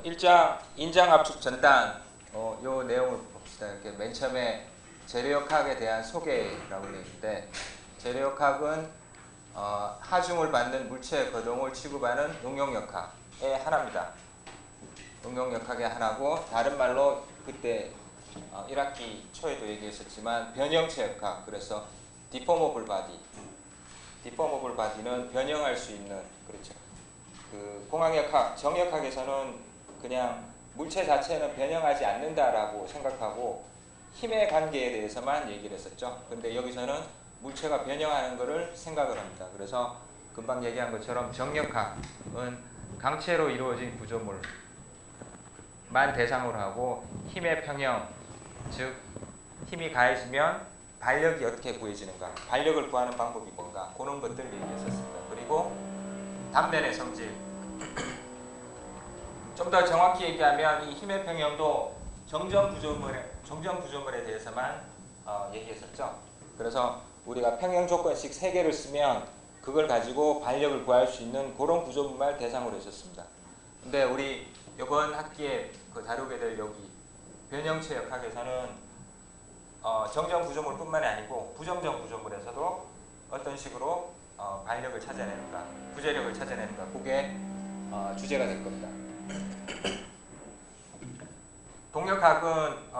1장 인장 압축 전단 요 내용을 봅시다. 이렇게 맨 처음에 재료역학에 대한 소개라고 되어 있는데, 재료역학은 하중을 받는 물체의 거동을 취급하는 응용역학의 하나입니다. 응용역학의 하나고, 다른 말로 그때 1학기 초에도 얘기했었지만 변형체역학, 그래서 디포머블 바디, 디포머블 바디는 변형할 수 있는, 그렇죠. 그 공학역학, 정역학에서는 그냥 물체 자체는 변형하지 않는다라고 생각하고 힘의 관계에 대해서만 얘기를 했었죠. 근데 여기서는 물체가 변형하는 것을 생각을 합니다. 그래서 금방 얘기한 것처럼 정역학은 강체로 이루어진 구조물만 대상으로 하고, 힘의 평형, 즉 힘이 가해지면 반력이 어떻게 구해지는가, 반력을 구하는 방법이 뭔가, 그런 것들 얘기했었습니다. 그리고 단면의 성질, 좀 더 정확히 얘기하면 이 힘의 평형도 정전 구조물에 대해서만 얘기했었죠. 그래서 우리가 평형 조건식 3개를 쓰면 그걸 가지고 반력을 구할 수 있는 그런 구조물만 대상으로 했었습니다. 근데 우리 이번 학기에 다루게 될 여기 변형체역학에서는 정전 구조물뿐만이 아니고 부정전 구조물에서도 어떤 식으로 반력을 찾아내는가, 부재력을 찾아내는가, 그게 주제가 될 겁니다. 동력학은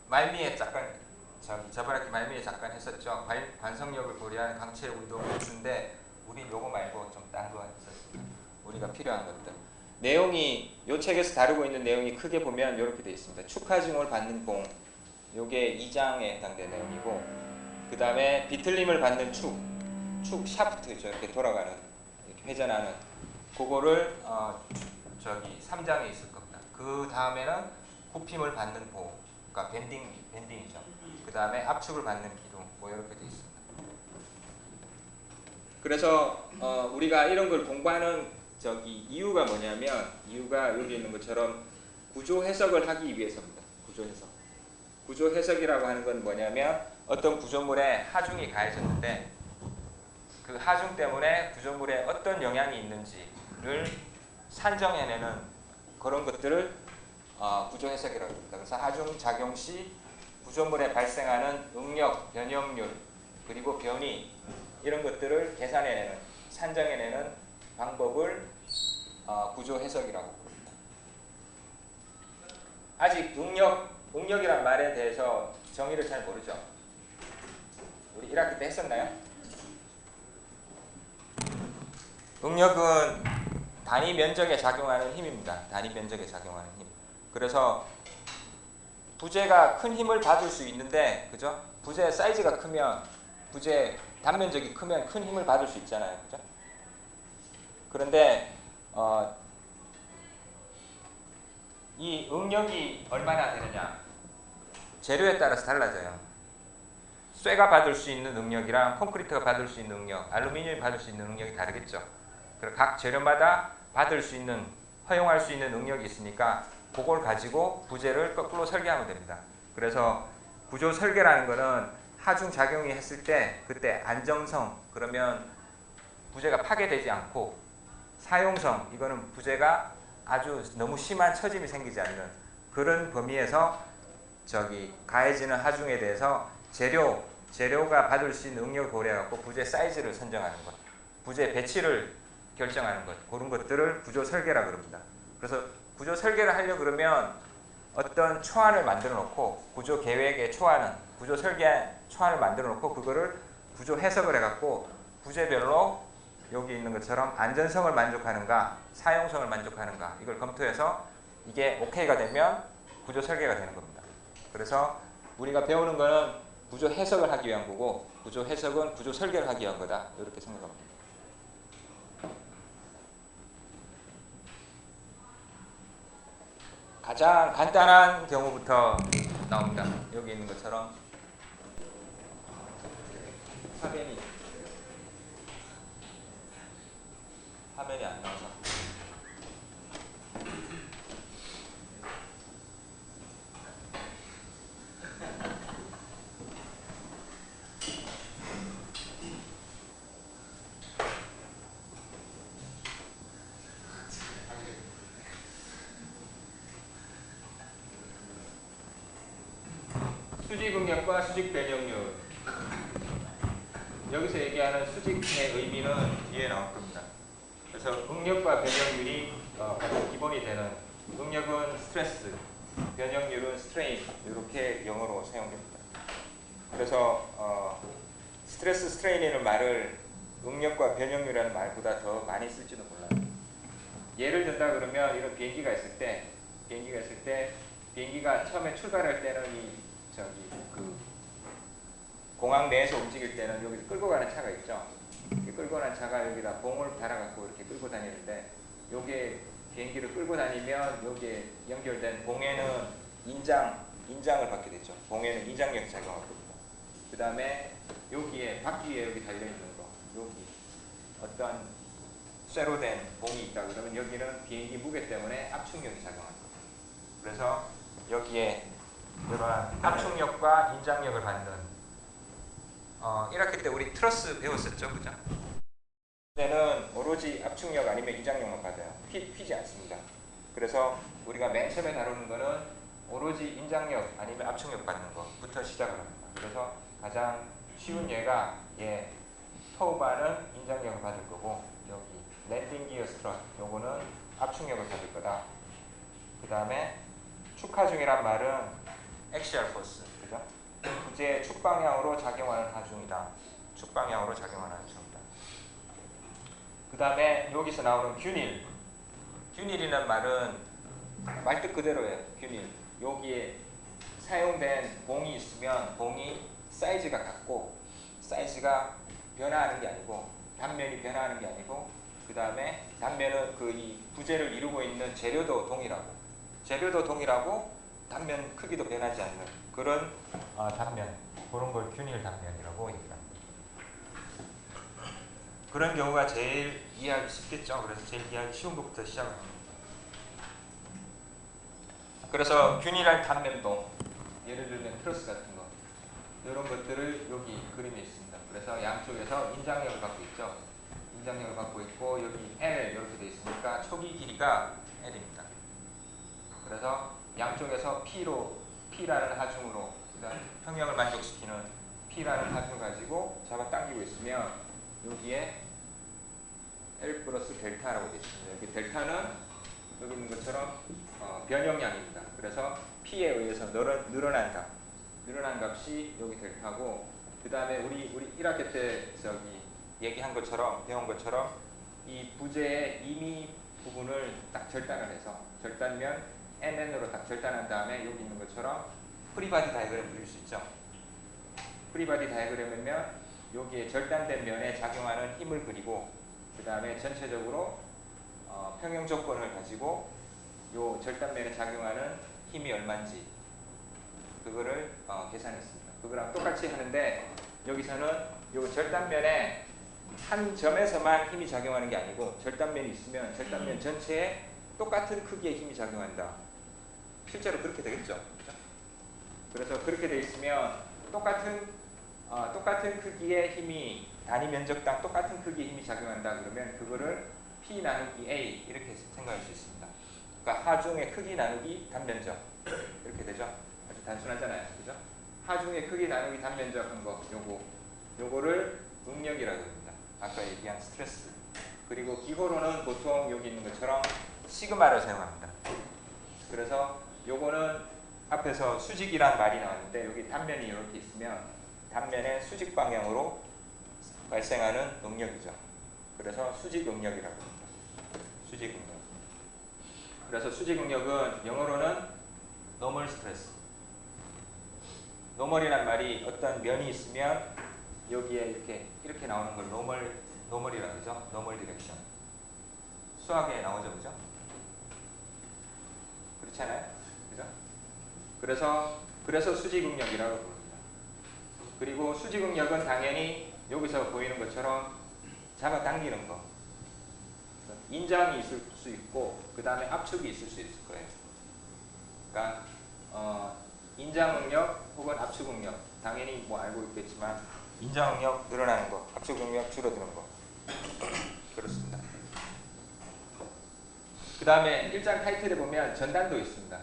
말미에 저번 학기 말미에 잠깐 했었죠. 관성력을 고려한 강체 운동 수인데, 우린 요거 말고 좀 딴 거 했었습니다. 우리가 필요한 것들. 내용이 요 책에서 다루고 있는 내용이 크게 보면 이렇게 되어 있습니다. 축하증을 받는 공, 요게 2장에 해당되는 내용이고, 그 다음에 비틀림을 받는 축 샤프트죠. 이렇게 돌아가는, 이렇게 회전하는, 그거를 3장에 있을 겁니다. 그 다음에는 굽힘을 받는 보, 그러니까 밴딩이죠. 그 다음에 압축을 받는 기둥, 뭐 이렇게 되어 있습니다. 그래서 우리가 이런 걸 공부하는 이유가 뭐냐면, 이유가 여기 있는 것처럼 구조 해석을 하기 위해서입니다. 구조 해석. 구조 해석이라고 하는 건 뭐냐면, 어떤 구조물에 하중이 가해졌는데 그 하중 때문에 구조물에 어떤 영향이 있는지를 산정해내는 그런 것들을 구조 해석이라고 합니다. 그래서 하중 작용 시 구조물에 발생하는 응력, 변형률, 그리고 변이, 이런 것들을 계산해내는, 산정해내는 방법을 구조 해석이라고 합니다. 아직 응력이란 말에 대해서 정의를 잘 모르죠. 우리 1학기 때 했었나요? 응력은 단위 면적에 작용하는 힘입니다. 단위 면적에 작용하는 힘. 그래서 부재가 큰 힘을 받을 수 있는데, 그죠? 부재 사이즈가 크면, 부재 단면적이 크면 큰 힘을 받을 수 있잖아요. 그죠? 그런데 이 응력이 얼마나 되느냐, 재료에 따라서 달라져요. 쇠가 받을 수 있는 응력이랑 콘크리트가 받을 수 있는 응력, 알루미늄이 받을 수 있는 응력이 다르겠죠. 각 재료마다 받을 수 있는, 허용할 수 있는 응력이 있으니까 그걸 가지고 부재를 거꾸로 설계하면 됩니다. 그래서 구조 설계라는 거는 하중 작용이 했을 때 그때 안정성, 그러면 부재가 파괴되지 않고, 사용성, 이거는 부재가 아주 너무 심한 처짐이 생기지 않는 그런 범위에서 가해지는 하중에 대해서 재료가 받을 수 있는 응력을 고려해갖고 부재 사이즈를 선정하는 것, 부재 배치를 결정하는 것, 그런 것들을 구조 설계라고 합니다. 그래서 구조 설계를 하려고 그러면 어떤 초안을 만들어 놓고, 구조 계획의 초안은, 구조 설계 초안을 만들어 놓고 그거를 구조 해석을 해갖고 부재별로 여기 있는 것처럼 안전성을 만족하는가, 사용성을 만족하는가, 이걸 검토해서 이게 오케이가 되면 구조 설계가 되는 겁니다. 그래서 우리가 배우는 거는 구조 해석을 하기 위한 거고, 구조 해석은 구조 설계를 하기 위한 거다, 이렇게 생각합니다. 가장 간단한 경우부터 나옵니다. 여기 있는 것처럼 화면이 안 나와서 수직 응력과 수직 변형률. 여기서 얘기하는 수직의 의미는 뒤에 나올 겁니다. 그래서 응력과 변형률이 가장 기본이 되는, 응력은 스트레스, 변형률은 스트레인, 이렇게 영어로 사용됩니다. 그래서 스트레스, 스트레인이라는 말을 응력과 변형률이라는 말보다 더 많이 쓸지도 몰라요. 예를 든다 그러면 이런 비행기가 있을 때 비행기가 처음에 출발할 때는 그 공항 내에서 움직일 때는 여기 끌고 가는 차가 있죠. 끌고 가는 차가 여기다 봉을 달아갖고 이렇게 끌고 다니는데, 요게 비행기를 끌고 다니면 여기에 연결된 봉에는 인장을 받게 되죠. 봉에는 인장력이 작용할 겁니다. 그 다음에 여기에 바퀴 위에 여기 달려있는 거, 여기 어떤 쇠로 된 봉이 있다 그러면 여기는 비행기 무게 때문에 압축력이 작용할 겁니다. 그래서 여기에 이러한 압축력과 인장력을 받는 1학기 때 우리 트러스 배웠었죠, 그죠? 그때는 오로지 압축력 아니면 인장력만 받아요. 휘지 않습니다. 그래서 우리가 맨 처음에 다루는 거는 오로지 인장력 아니면 압축력 받는 것부터 시작을 합니다. 그래서 가장 쉬운 예가 터우바는 인장력을 받을 거고, 여기 랜딩 기어 스트럿 요거는 압축력을 받을 거다. 그 다음에 축하중이란 말은 엑시얼 포스, 그죠? 부재의 축방향으로 작용하는 하중이다. 축방향으로 작용하는 하중이다. 그 다음에 여기서 나오는 균일이라는 말은 말뜻 그대로예요. 균일. 여기에 사용된 봉이 있으면 봉이 사이즈가 같고, 사이즈가 변화하는 게 아니고, 단면이 변화하는 게 아니고, 그 다음에 단면은 이 부재를 이루고 있는 재료도 동일하고 단면 크기도 변하지 않는 그런 단면, 그런 걸 균일 단면이라고 얘기합니다. 그런 경우가 제일 이해하기 쉽겠죠. 그래서 제일 이해하기 쉬운 것부터 시작합니다. 그래서 균일한 단면봉, 예를 들면 트러스 같은 거, 이런 것들을 여기 그림에 있습니다. 그래서 양쪽에서 인장력을 갖고 있죠. 인장력을 갖고 있고, 여기 L 이렇게 되어 있으니까 초기 길이가 L입니다. 그래서 양쪽에서 P라는 하중으로, 그다음 평형을 만족시키는 P라는 하중을 가지고 잡아 당기고 있으면 여기에 L 플러스 델타라고 되어 있습니다. 여기 델타는 여기 있는 것처럼 변형량입니다. 그래서 P에 의해서 늘어난 값이 여기 델타고, 그 다음에 우리 1학기 때 얘기한 것처럼, 배운 것처럼 이 부재의 임의 부분을 딱 절단을 해서, 절단면 MN으로 딱 절단한 다음에 여기 있는 것처럼 프리바디 다이그램 그릴 수 있죠. 프리바디 다이그램이면 여기에 절단된 면에 작용하는 힘을 그리고, 그 다음에 전체적으로 평형 조건을 가지고 요 절단면에 작용하는 힘이 얼마인지 그거를 계산했습니다. 그거랑 똑같이 하는데, 여기서는 요 절단면에 한 점에서만 힘이 작용하는 게 아니고, 절단면이 있으면 절단면 전체에 똑같은 크기의 힘이 작용한다. 실제로 그렇게 되겠죠. 그래서 그렇게 돼 있으면 똑같은 크기의 힘이 단위 면적당 똑같은 크기의 힘이 작용한다 그러면 그거를 P 나누기 A 이렇게 생각할 수 있습니다. 그러니까 하중의 크기 나누기 단면적 이렇게 되죠. 아주 단순하잖아요, 그죠? 하중의 크기 나누기 단면적 한 거, 요거를 응력이라고 합니다. 아까 얘기한 스트레스. 그리고 기호로는 보통 여기 있는 것처럼 시그마를 사용합니다. 그래서 요거는 앞에서 수직이란 말이 나왔는데, 여기 단면이 이렇게 있으면 단면의 수직 방향으로 발생하는 응력이죠. 그래서 수직 응력이라고 합니다. 수직 응력. 그래서 수직 응력은 영어로는 노멀 스트레스. 노멀이란 말이 어떤 면이 있으면 여기에 이렇게 나오는 걸 노멀이라고 하죠. 노멀 디렉션. 수학에 나오죠, 그죠? 그렇지 않아요? 그죠? 그래서 수직 응력이라고 부릅니다. 그리고 수직 응력은 당연히 여기서 보이는 것처럼 잡아당기는 거. 인장이 있을 수 있고, 그 다음에 압축이 있을 수 있을 거예요. 그러니까 인장 응력 혹은 압축 응력, 당연히 뭐 알고 있겠지만 인장 응력 늘어나는 거, 압축 응력 줄어드는 거. 그렇습니다. 그 다음에 1장 타이틀에 보면 전단도 있습니다.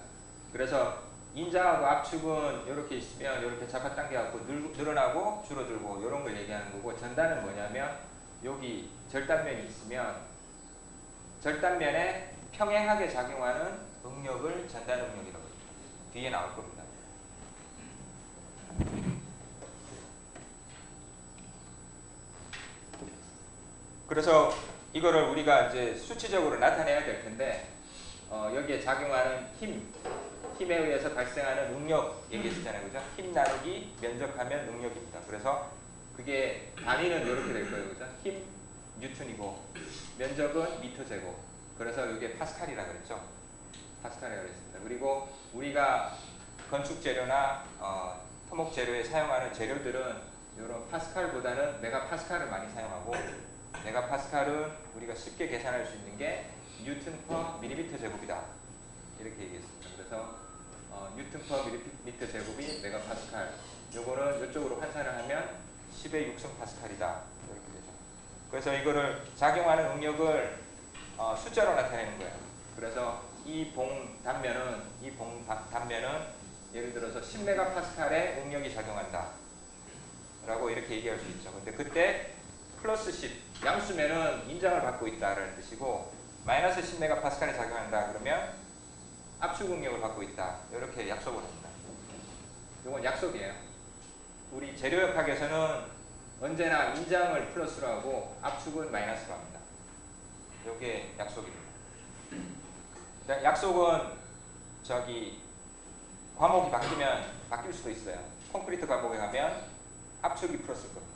그래서 인장하고 압축은 이렇게 있으면 이렇게 잡아당겨갖고 늘어나고 줄어들고 이런 걸 얘기하는 거고, 전단은 뭐냐면 여기 절단면이 있으면 절단면에 평행하게 작용하는 응력을 전단 응력이라고 합니다. 뒤에 나올 겁니다. 그래서 이거를 우리가 이제 수치적으로 나타내야 될 텐데, 여기에 작용하는 힘에 의해서 발생하는 응력 얘기했잖아요, 그죠? 힘 나누기 면적하면 응력입니다. 그래서 그게 단위는 이렇게 될 거예요, 그죠? 힘 뉴턴이고 면적은 미터 제곱. 그래서 이게 파스칼이라 그랬죠. 파스칼이라 그랬습니다. 그리고 우리가 건축 재료나 토목 재료에 사용하는 재료들은 이런 파스칼보다는 메가파스칼을 많이 사용하고, 메가파스칼은 우리가 쉽게 계산할 수 있는 게 뉴턴 퍼 밀리미터 제곱이다, 이렇게 얘기했습니다. 그래서 뉴턴 퍼 밀리미터 제곱이 메가파스칼, 요거는 이쪽으로 환산을 하면 10의 6승 파스칼이다, 이렇게 되죠. 그래서 이거를 작용하는 응력을 숫자로 나타내는 거예요. 그래서 이 봉 단면은 예를 들어서 10메가파스칼의 응력이 작용한다 라고 이렇게 얘기할 수 있죠. 근데 그때 플러스 10, 양수면은 인장을 받고 있다라는 뜻이고, 마이너스 10메가파스칼에 작용한다 그러면 압축 응력을 받고 있다, 이렇게 약속을 합니다. 이건 약속이에요. 우리 재료역학에서는 언제나 인장을 플러스로 하고 압축은 마이너스로 합니다. 이게 약속입니다. 약속은 과목이 바뀌면 바뀔 수도 있어요. 콘크리트 과목에 가면 압축이 플러스일 겁니다.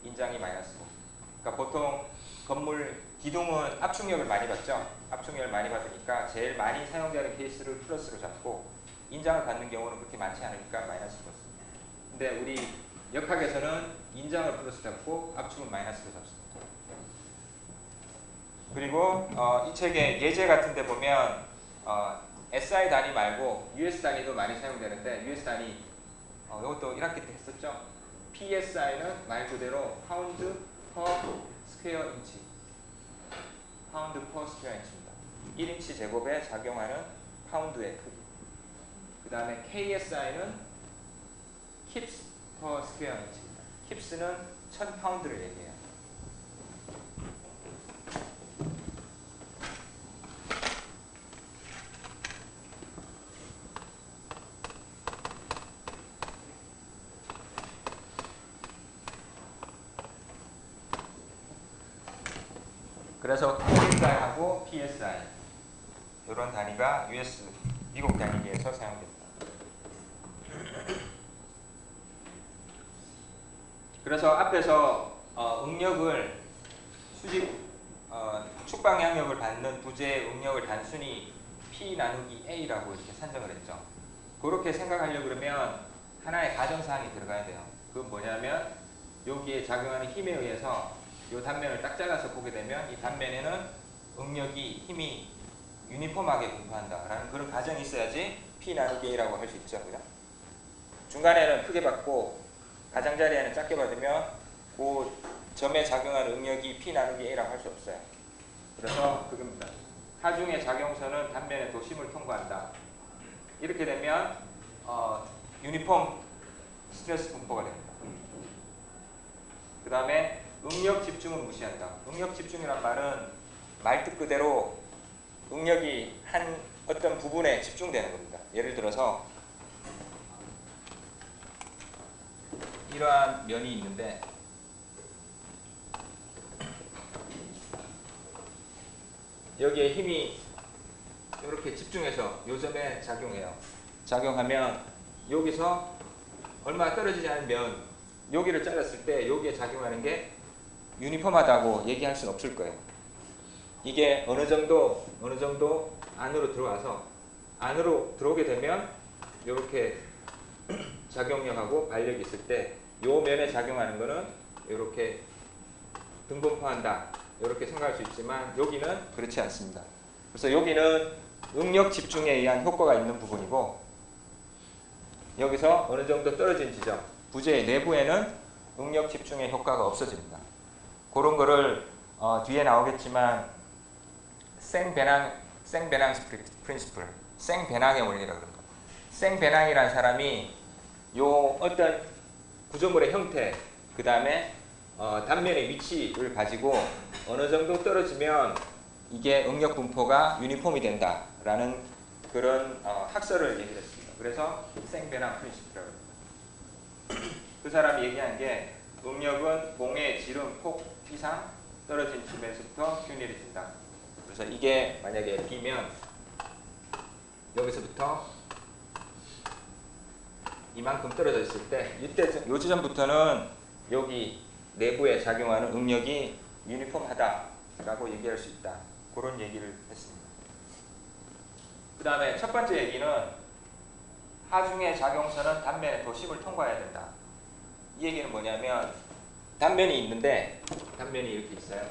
인장이 마이너스고. 그러니까 보통 건물 기둥은 압축력을 많이 받죠. 압축력을 많이 받으니까 제일 많이 사용되는 케이스를 플러스로 잡고, 인장을 받는 경우는 그렇게 많지 않으니까 마이너스로 잡습니다. 근데 우리 역학에서는 인장을 플러스 잡고 압축은 마이너스로 잡습니다. 그리고 이 책의 예제 같은 데 보면 SI 단위 말고 US 단위도 많이 사용되는데, US 단위 이것도 1학기 때 했었죠. PSI는 말 그대로 파운드 퍼 스퀘어 인치, 파운드 퍼 스퀘어 인치입니다. 1인치 제곱에 작용하는 파운드의 크기. 그 다음에 KSI는 킵스 퍼 스퀘어 인치입니다. 킵스는 1000파운드를 얘기해요. 그래서 KSI하고 PSI 이런 단위가 US 미국 단위계에서 사용됩니다. 그래서 앞에서 응력을 축방향력을 받는 부재의 응력을 단순히 P 나누기 A라고 이렇게 산정을 했죠. 그렇게 생각하려고 그러면 하나의 가정사항이 들어가야 돼요. 그건 뭐냐면 여기에 작용하는 힘에 의해서 이 단면을 딱 잘라서 보게 되면 이 단면에는 응력이, 힘이 유니폼하게 분포한다라는 그런 가정이 있어야지 P 나누기 A라고 할 수 있죠. 그죠? 중간에는 크게 받고 가장자리에는 작게 받으면 그 점에 작용하는 응력이 P 나누기 A라고 할 수 없어요. 그래서 그겁니다. 하중의 작용선은 단면의 도심을 통과한다. 이렇게 되면 유니폼 스트레스 분포가 됩니다. 그 다음에 응력 집중은 무시한다. 응력 집중이란 말은 말뜻 그대로 응력이 한 어떤 부분에 집중되는 겁니다. 예를 들어서 이러한 면이 있는데 여기에 힘이 이렇게 집중해서 요 점에 작용해요. 작용하면 여기서 얼마 떨어지지 않은 면 여기를 잘랐을 때 여기에 작용하는 게 유니폼하다고 얘기할 수는 없을 거예요. 이게 어느 정도 안으로 들어와서 안으로 들어오게 되면 이렇게 작용력하고 발력이 있을 때 요 면에 작용하는 거는 이렇게 등분포한다 이렇게 생각할 수 있지만 여기는 그렇지 않습니다. 그래서 여기는 응력 집중에 의한 효과가 있는 부분이고 여기서 어느 정도 떨어진 지점 부재의 내부에는 응력 집중의 효과가 없어집니다. 그런 거를 뒤에 나오겠지만 생배낭 프린시플, 생배낭의 원리라고 합니다. 생배낭이라는 사람이 요 어떤 구조물의 형태, 그 다음에 단면의 위치를 가지고 어느 정도 떨어지면 이게 응력 분포가 유니폼이 된다라는 그런 학설을 얘기를 했습니다. 그래서 생배낭 프린시플이라고 합니다. 그 사람이 얘기한 게 응력은 봉의 지름, 폭 이상 떨어진 쯤에서부터 균일해진다. 그래서 이게 만약에 B면 여기서부터 이만큼 떨어져 있을 때 이때 요 지점부터는 여기 내부에 작용하는 응력이 유니폼하다라고 얘기할 수 있다. 그런 얘기를 했습니다. 그 다음에 첫 번째 얘기는 하중의 작용선은 단면의 도심을 통과해야 된다. 이 얘기는 뭐냐면 단면이 있는데 단면이 이렇게 있어요.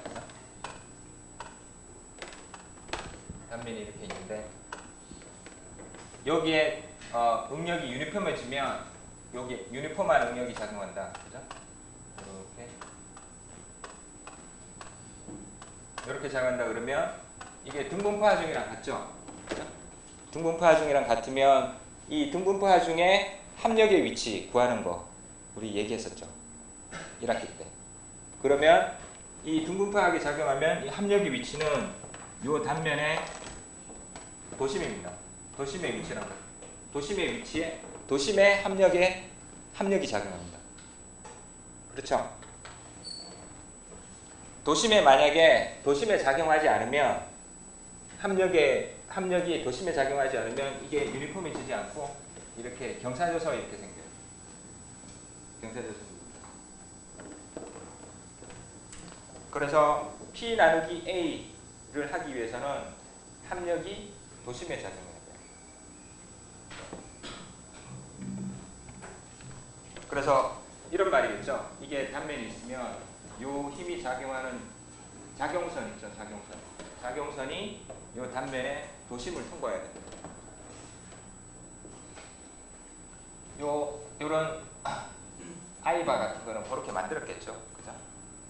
단면이 이렇게 있는데 여기에 응력이 유니폼해지면 여기 유니폼한 응력이 작용한다. 그죠? 이렇게 작용한다 그러면 이게 등분포 하중이랑 같죠? 그죠? 등분포 하중이랑 같으면 이 등분포 하중의 합력의 위치 구하는 거 우리 얘기했었죠. 1학기 때. 그러면 이 등분포하게 작용하면 이 합력의 위치는 이 단면의 도심입니다. 도심의 위치란 거. 도심의 위치에 도심의 합력이 작용합니다. 그렇죠? 만약에 도심에 작용하지 않으면 합력이 도심에 작용하지 않으면 이게 유니폼해지지 않고 이렇게 경사져서 이렇게 생겨요. 경사져서. 그래서 P 나누기 A를 하기 위해서는 합력이 도심에 작용해야 돼요. 그래서 이런 말이겠죠. 이게 단면이 있으면 요 힘이 작용하는 작용선 있죠. 작용선이 요 단면의 도심을 통과해야 됩니다. 요런 아이바 같은 거는 그렇게 만들었겠죠. 그죠?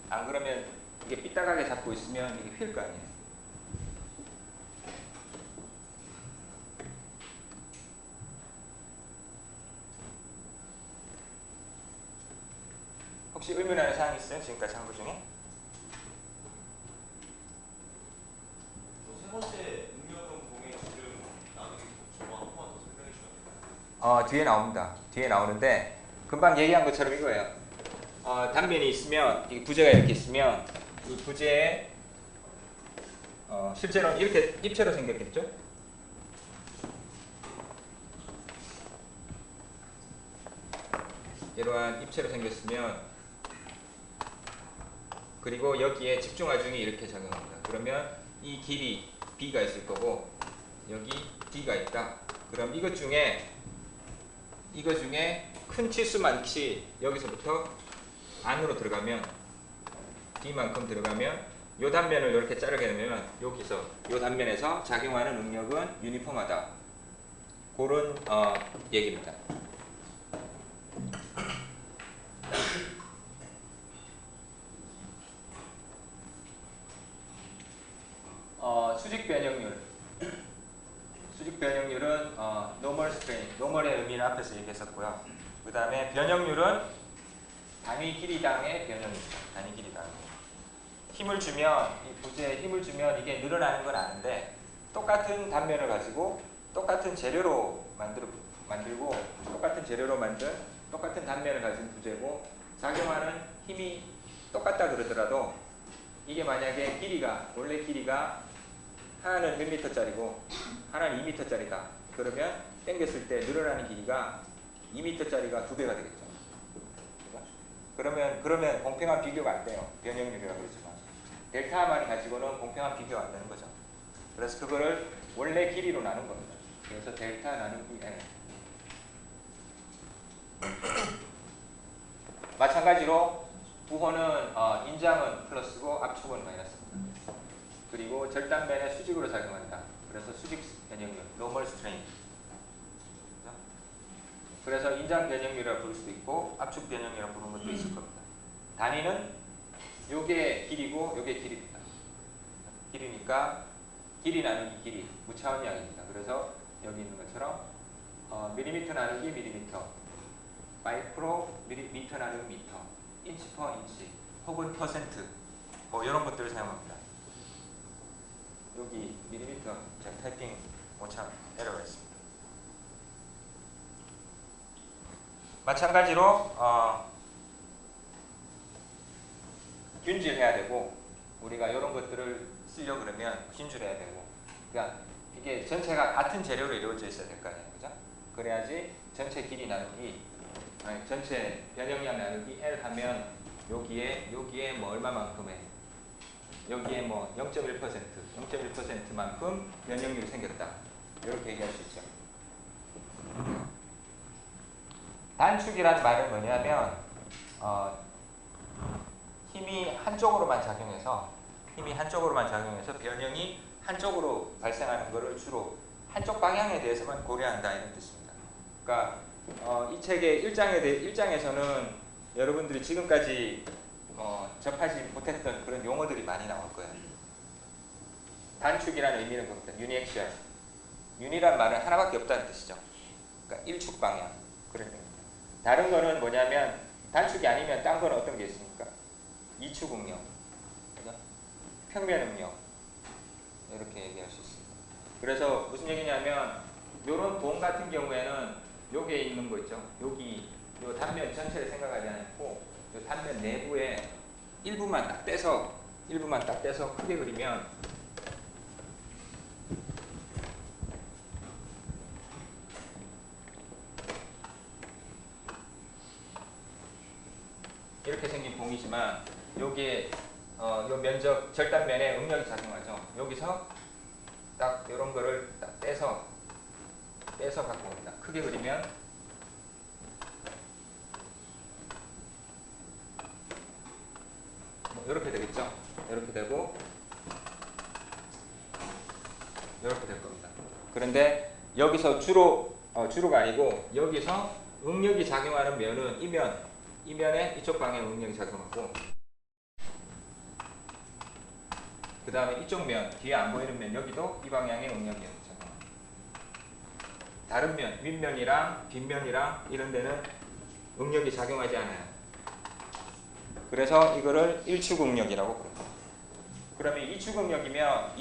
안 그러면 이게 삐딱하게 잡고 있으면 이게 휠 거 아니에요. 혹시 의문하는 사항 있어요? 지금까지 한 것 중에? 세 번째 응력은 봉의 지름 나누기 저거 한 번 더 설명해 주시면 뒤에 나옵니다. 뒤에 나오는데 금방 얘기한 것처럼 이거예요. 단면이 있으면 이 부재가 이렇게 있으면 이 부재에 실제로는 이렇게 입체로 생겼겠죠? 이러한 입체로 생겼으면 그리고 여기에 집중하중이 이렇게 작용합니다. 그러면 이 길이 B가 있을 거고 여기 D가 있다. 그럼 이것 중에 큰 치수만치 여기서부터 안으로 들어가면 D만큼 들어가면 이 단면을 이렇게 자르게 되면 여기서 이 단면에서 작용하는 응력은 유니폼하다. 그런 얘기입니다. 수직 변형률. 수직 변형률은 normal strain, normal의 의미는 앞에서 얘기했었고요. 그 다음에 변형률은 단위 길이당의 변형입니다. 단위 길이당. 힘을 주면 이 부재에 힘을 주면 이게 늘어나는 건 아는데 똑같은 단면을 가지고 똑같은 재료로 만들고 똑같은 재료로 만든 똑같은 단면을 가진 부재고 작용하는 힘이 똑같다 그러더라도 이게 만약에 원래 길이가 하나는 1m짜리고 하나는 2m짜리다. 그러면 당겼을 때 늘어나는 길이가 2m짜리가 2배가 되겠죠. 그러면 공평한 비교가 안 돼요. 변형률이라고 그러지만 델타만 가지고는 공평한 비교가 안 되는 거죠. 그래서 그거를 원래 길이로 나눈 겁니다. 그래서 델타 나누기 N. 마찬가지로 부호는 인장은 플러스고 압축은 마이너스입니다. 그리고 절단면에 수직으로 작용한다. 그래서 수직 변형률, normal strain. 그래서 인장 변형률이라고 부를 수도 있고 압축 변형률이라고 부르는 것도 있을 겁니다. 단위는 요게 길이고 요게 길입니다. 길이니까 길이 나누기 길이 무차원 양입니다. 그래서 여기 있는 것처럼 밀리미터 나누기 밀리미터, 마이크로 미터 나누기 미터, 인치 퍼 인치, 혹은 퍼센트, 뭐 이런 것들을 사용합니다. 여기 밀리미터 제가 타이핑 못참 에러가 있습니다. 마찬가지로 균질해야 되고, 우리가 이런 것들을 쓰려 그러면 균질해야 되고, 그러니까 이게 전체가 같은 재료로 이루어져 있어야 될 거 아니에요, 그죠? 그래야지 전체 길이 나누기, 아니, 전체 변형량 나누기 L 하면 여기에 뭐 얼마만큼의, 여기에 뭐 0.1%만큼 변형률이 생겼다, 이렇게 얘기할 수 있죠. 단축이란 말은 뭐냐면 힘이 한쪽으로만 작용해서 변형이 한쪽으로 발생하는 것을 주로 한쪽 방향에 대해서만 고려한다, 이런 뜻입니다. 그러니까 이 책의 1장에서는 여러분들이 지금까지 접하지 못했던 그런 용어들이 많이 나올 거예요. 단축이라는 의미는 그겁니다. 유니액션. 유니란 말은 하나밖에 없다는 뜻이죠. 그러니까 일축 방향, 그런 의미입니다. 다른 거는 뭐냐면, 단축이 아니면 딴 거는 어떤 게 있습니까? 이축 응력, 그죠? 평면 응력, 이렇게 얘기할 수 있습니다. 그래서 무슨 얘기냐면, 요런 돔 같은 경우에는 요게 있는 거 있죠? 여기 요 단면 전체를 생각하지 않고 요 단면 내부에 일부만 딱 떼서 크게 그리면 이렇게 생긴 봉이지만, 요게 요 면적 절단면에 응력이 작용하죠. 여기서 딱 이런 거를 딱 떼서 갖고 옵니다. 크게 그리면 뭐 이렇게 되겠죠. 이렇게 되고 이렇게 될 겁니다. 그런데 여기서 주로가 아니고, 여기서 응력이 작용하는 면은 이면에 이쪽 방향에 응력이 작용하고, 그 다음에 이쪽 면, 뒤에 안 보이는 면, 여기도 이 방향에 응력이 작용합니다. 다른 면, 윗면이랑 뒷면이랑 이런 데는 응력이 작용하지 않아요. 그래서 이거를 일축 응력이라고 부릅니다. 그러면 이축 응력이면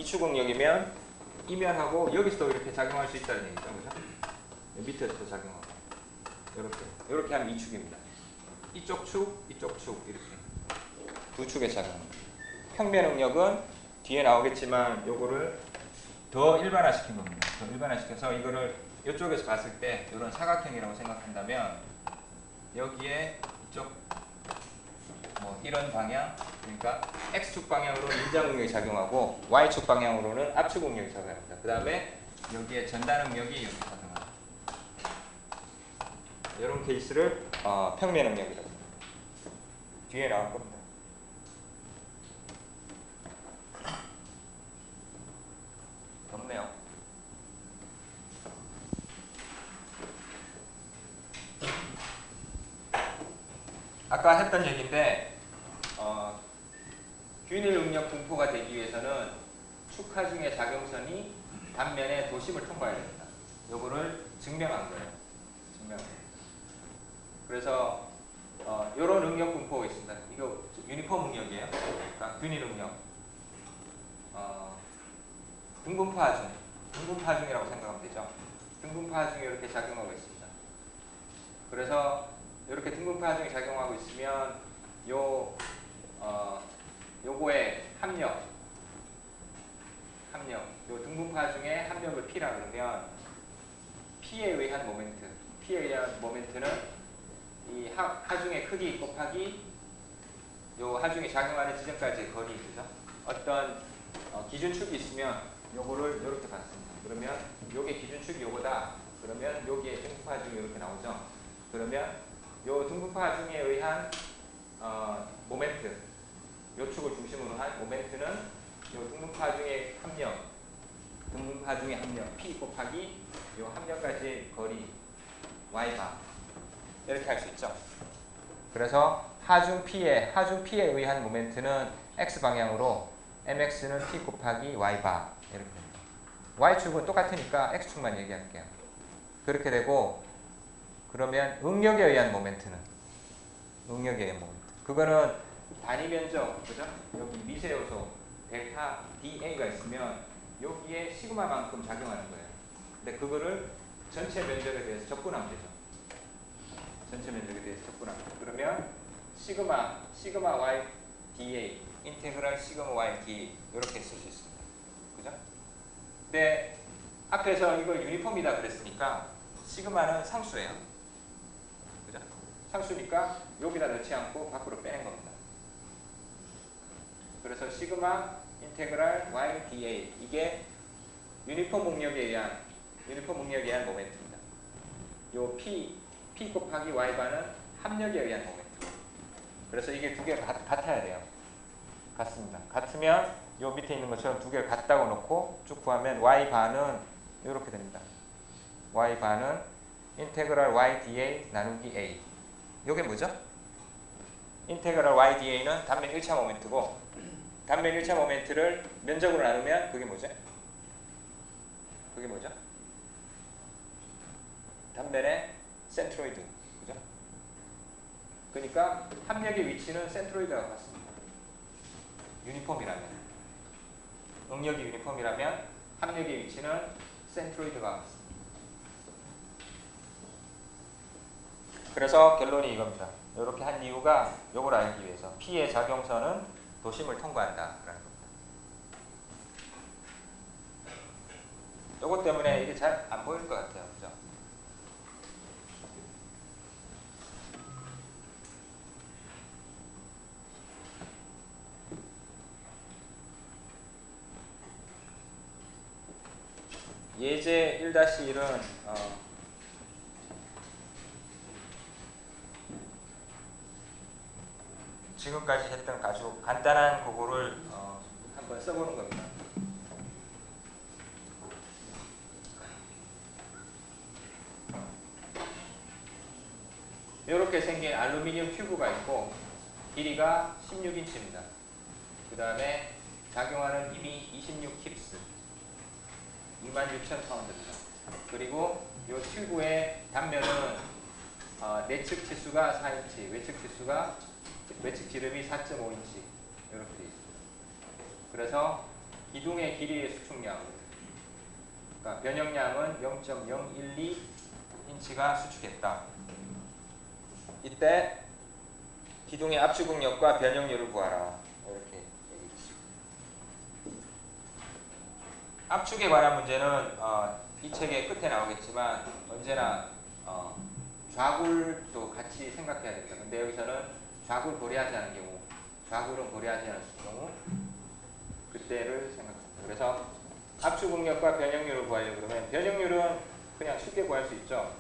이면하고 여기서도 이렇게 작용할 수 있다는 얘기죠, 그죠? 밑에서도 작용하고, 이렇게 하면 이축입니다. 이쪽 축, 이쪽 축, 이렇게 두 축에 작용합니다. 평면 응력은 뒤에 나오겠지만 요거를 더 일반화시킨 겁니다. 더 일반화시켜서 이거를 이쪽에서 봤을 때 이런 사각형이라고 생각한다면, 여기에 이쪽 뭐 이런 방향, 그러니까 X축 방향으로는 인장 응력이 작용하고 Y축 방향으로는 압축 응력이 작용합니다. 그 다음에 여기에 전단 응력이 이렇게 작용합니다. 이런 케이스를 평면 응력이라고 합니다. 뒤에 나올 겁니다. 없네요. 아까 했던 얘기인데, 균일 응력 분포가 되기 위해서는 축하중의 작용선이 단면에 도심을 통과해야 됩니다. 요거를 증명한 거예요. 그래서 요런 응력 분포가 있습니다. 이거 유니폼 응력이에요. 그러니까 균일 응력. 등분파 하중이라고 생각하면 되죠. 등분파 하중이 이렇게 작용하고 있습니다. 그래서 이렇게 등분파 하중이 작용하고 있으면 요거의 합력, 요 등분파 하중의 합력을 P라 그러면 P에 의한 모멘트는 이 하중의 크기 곱하기 요 하중이 작용하는 지점까지의 거리, 그죠? 어떤 기준축이 있으면 요거를 이렇게 봤습니다. 그러면 요게 기준축이 요거다. 그러면 여기에 등분파 하중이 이렇게 나오죠. 그러면 요 등분파 하중에 의한 모멘트, 요 축을 중심으로 한 모멘트는 요 등분파 하중의 합력 P 곱하기 요 합력까지의 거리 Y바, 이렇게 할 수 있죠. 그래서 하중 P에 의한 모멘트는 X 방향으로, mx는 P 곱하기 Y바, 이렇게 됩니다. Y축은 똑같으니까 X축만 얘기할게요. 그렇게 되고, 그러면 응력에 의한 모멘트는 응력에 의한 모멘트. 그거는 단위 면적, 그죠? 여기 미세 요소 델타 DA가 있으면 여기에 시그마만큼 작용하는 거예요. 근데 그거를 전체 면적에 대해서 접근하면 되죠. 전체 면적에 대해서 접근하면. 그러면 시그마 y dA, 인테그랄 시그마 y d 이렇게 쓸 수 있습니다. 그죠? 근데 앞에서 이걸 유니폼이다 그랬으니까 시그마는 상수예요. 그죠? 상수니까 여기다 넣지 않고 밖으로 빼낸 겁니다. 그래서 시그마 인테그랄 y dA, 이게 유니폼 응력에 의한 모멘트입니다. 요 P 곱하기 Y바는 합력에 의한 모멘트. 그래서 이게 두 개가 같아야 돼요. 같습니다. 같으면 요 밑에 있는 것처럼 두 개를 같다고 놓고 쭉 구하면 Y바는 이렇게 됩니다. Y바는 인테그랄 YdA 나누기 A. 요게 뭐죠? 인테그랄 YdA는 단면 1차 모멘트고, 단면 1차 모멘트를 면적으로 나누면 그게 뭐죠? 그게 뭐죠? 단면의 센트로이드. 그죠? 그러니까 합력의 위치는 센트로이드와 같습니다. 유니폼이라면. 응력이 유니폼이라면 합력의 위치는 센트로이드와 같습니다. 그래서 결론이 이겁니다. 이렇게 한 이유가 요걸 알기 위해서 P의 작용선은 도심을 통과한다라는 겁니다. 요것 때문에 이게 잘 안 보일 것 같아요. 그죠? 예제 1-1은 지금까지 했던 아주 간단한 그거를 한번 써보는 겁니다. 이렇게 생긴 알루미늄 튜브가 있고 길이가 16인치입니다. 그 다음에 작용하는 힘이 26킵스, 26,000파운드입니다. 그리고 이 튜브의 단면은 내측 치수가 4인치, 외측 지름이 4.5인치 이렇게 되어 있습니다. 그래서 기둥의 길이의 수축량, 그러니까 변형량은 0.012인치가 수축했다. 이때 기둥의 압축 응력과 변형률을 구하라. 이렇게 얘기했습니다. 압축에 관한 문제는 이 책의 끝에 나오겠지만 언제나 좌굴도 같이 생각해야 됩니다. 근데 여기서는 좌굴 고려하지 않은 경우, 좌굴은 고려하지 않을 경우 그때를 생각합니다. 그래서 압축 응력과 변형률을 구하려고 그러면 변형률은 그냥 쉽게 구할 수 있죠.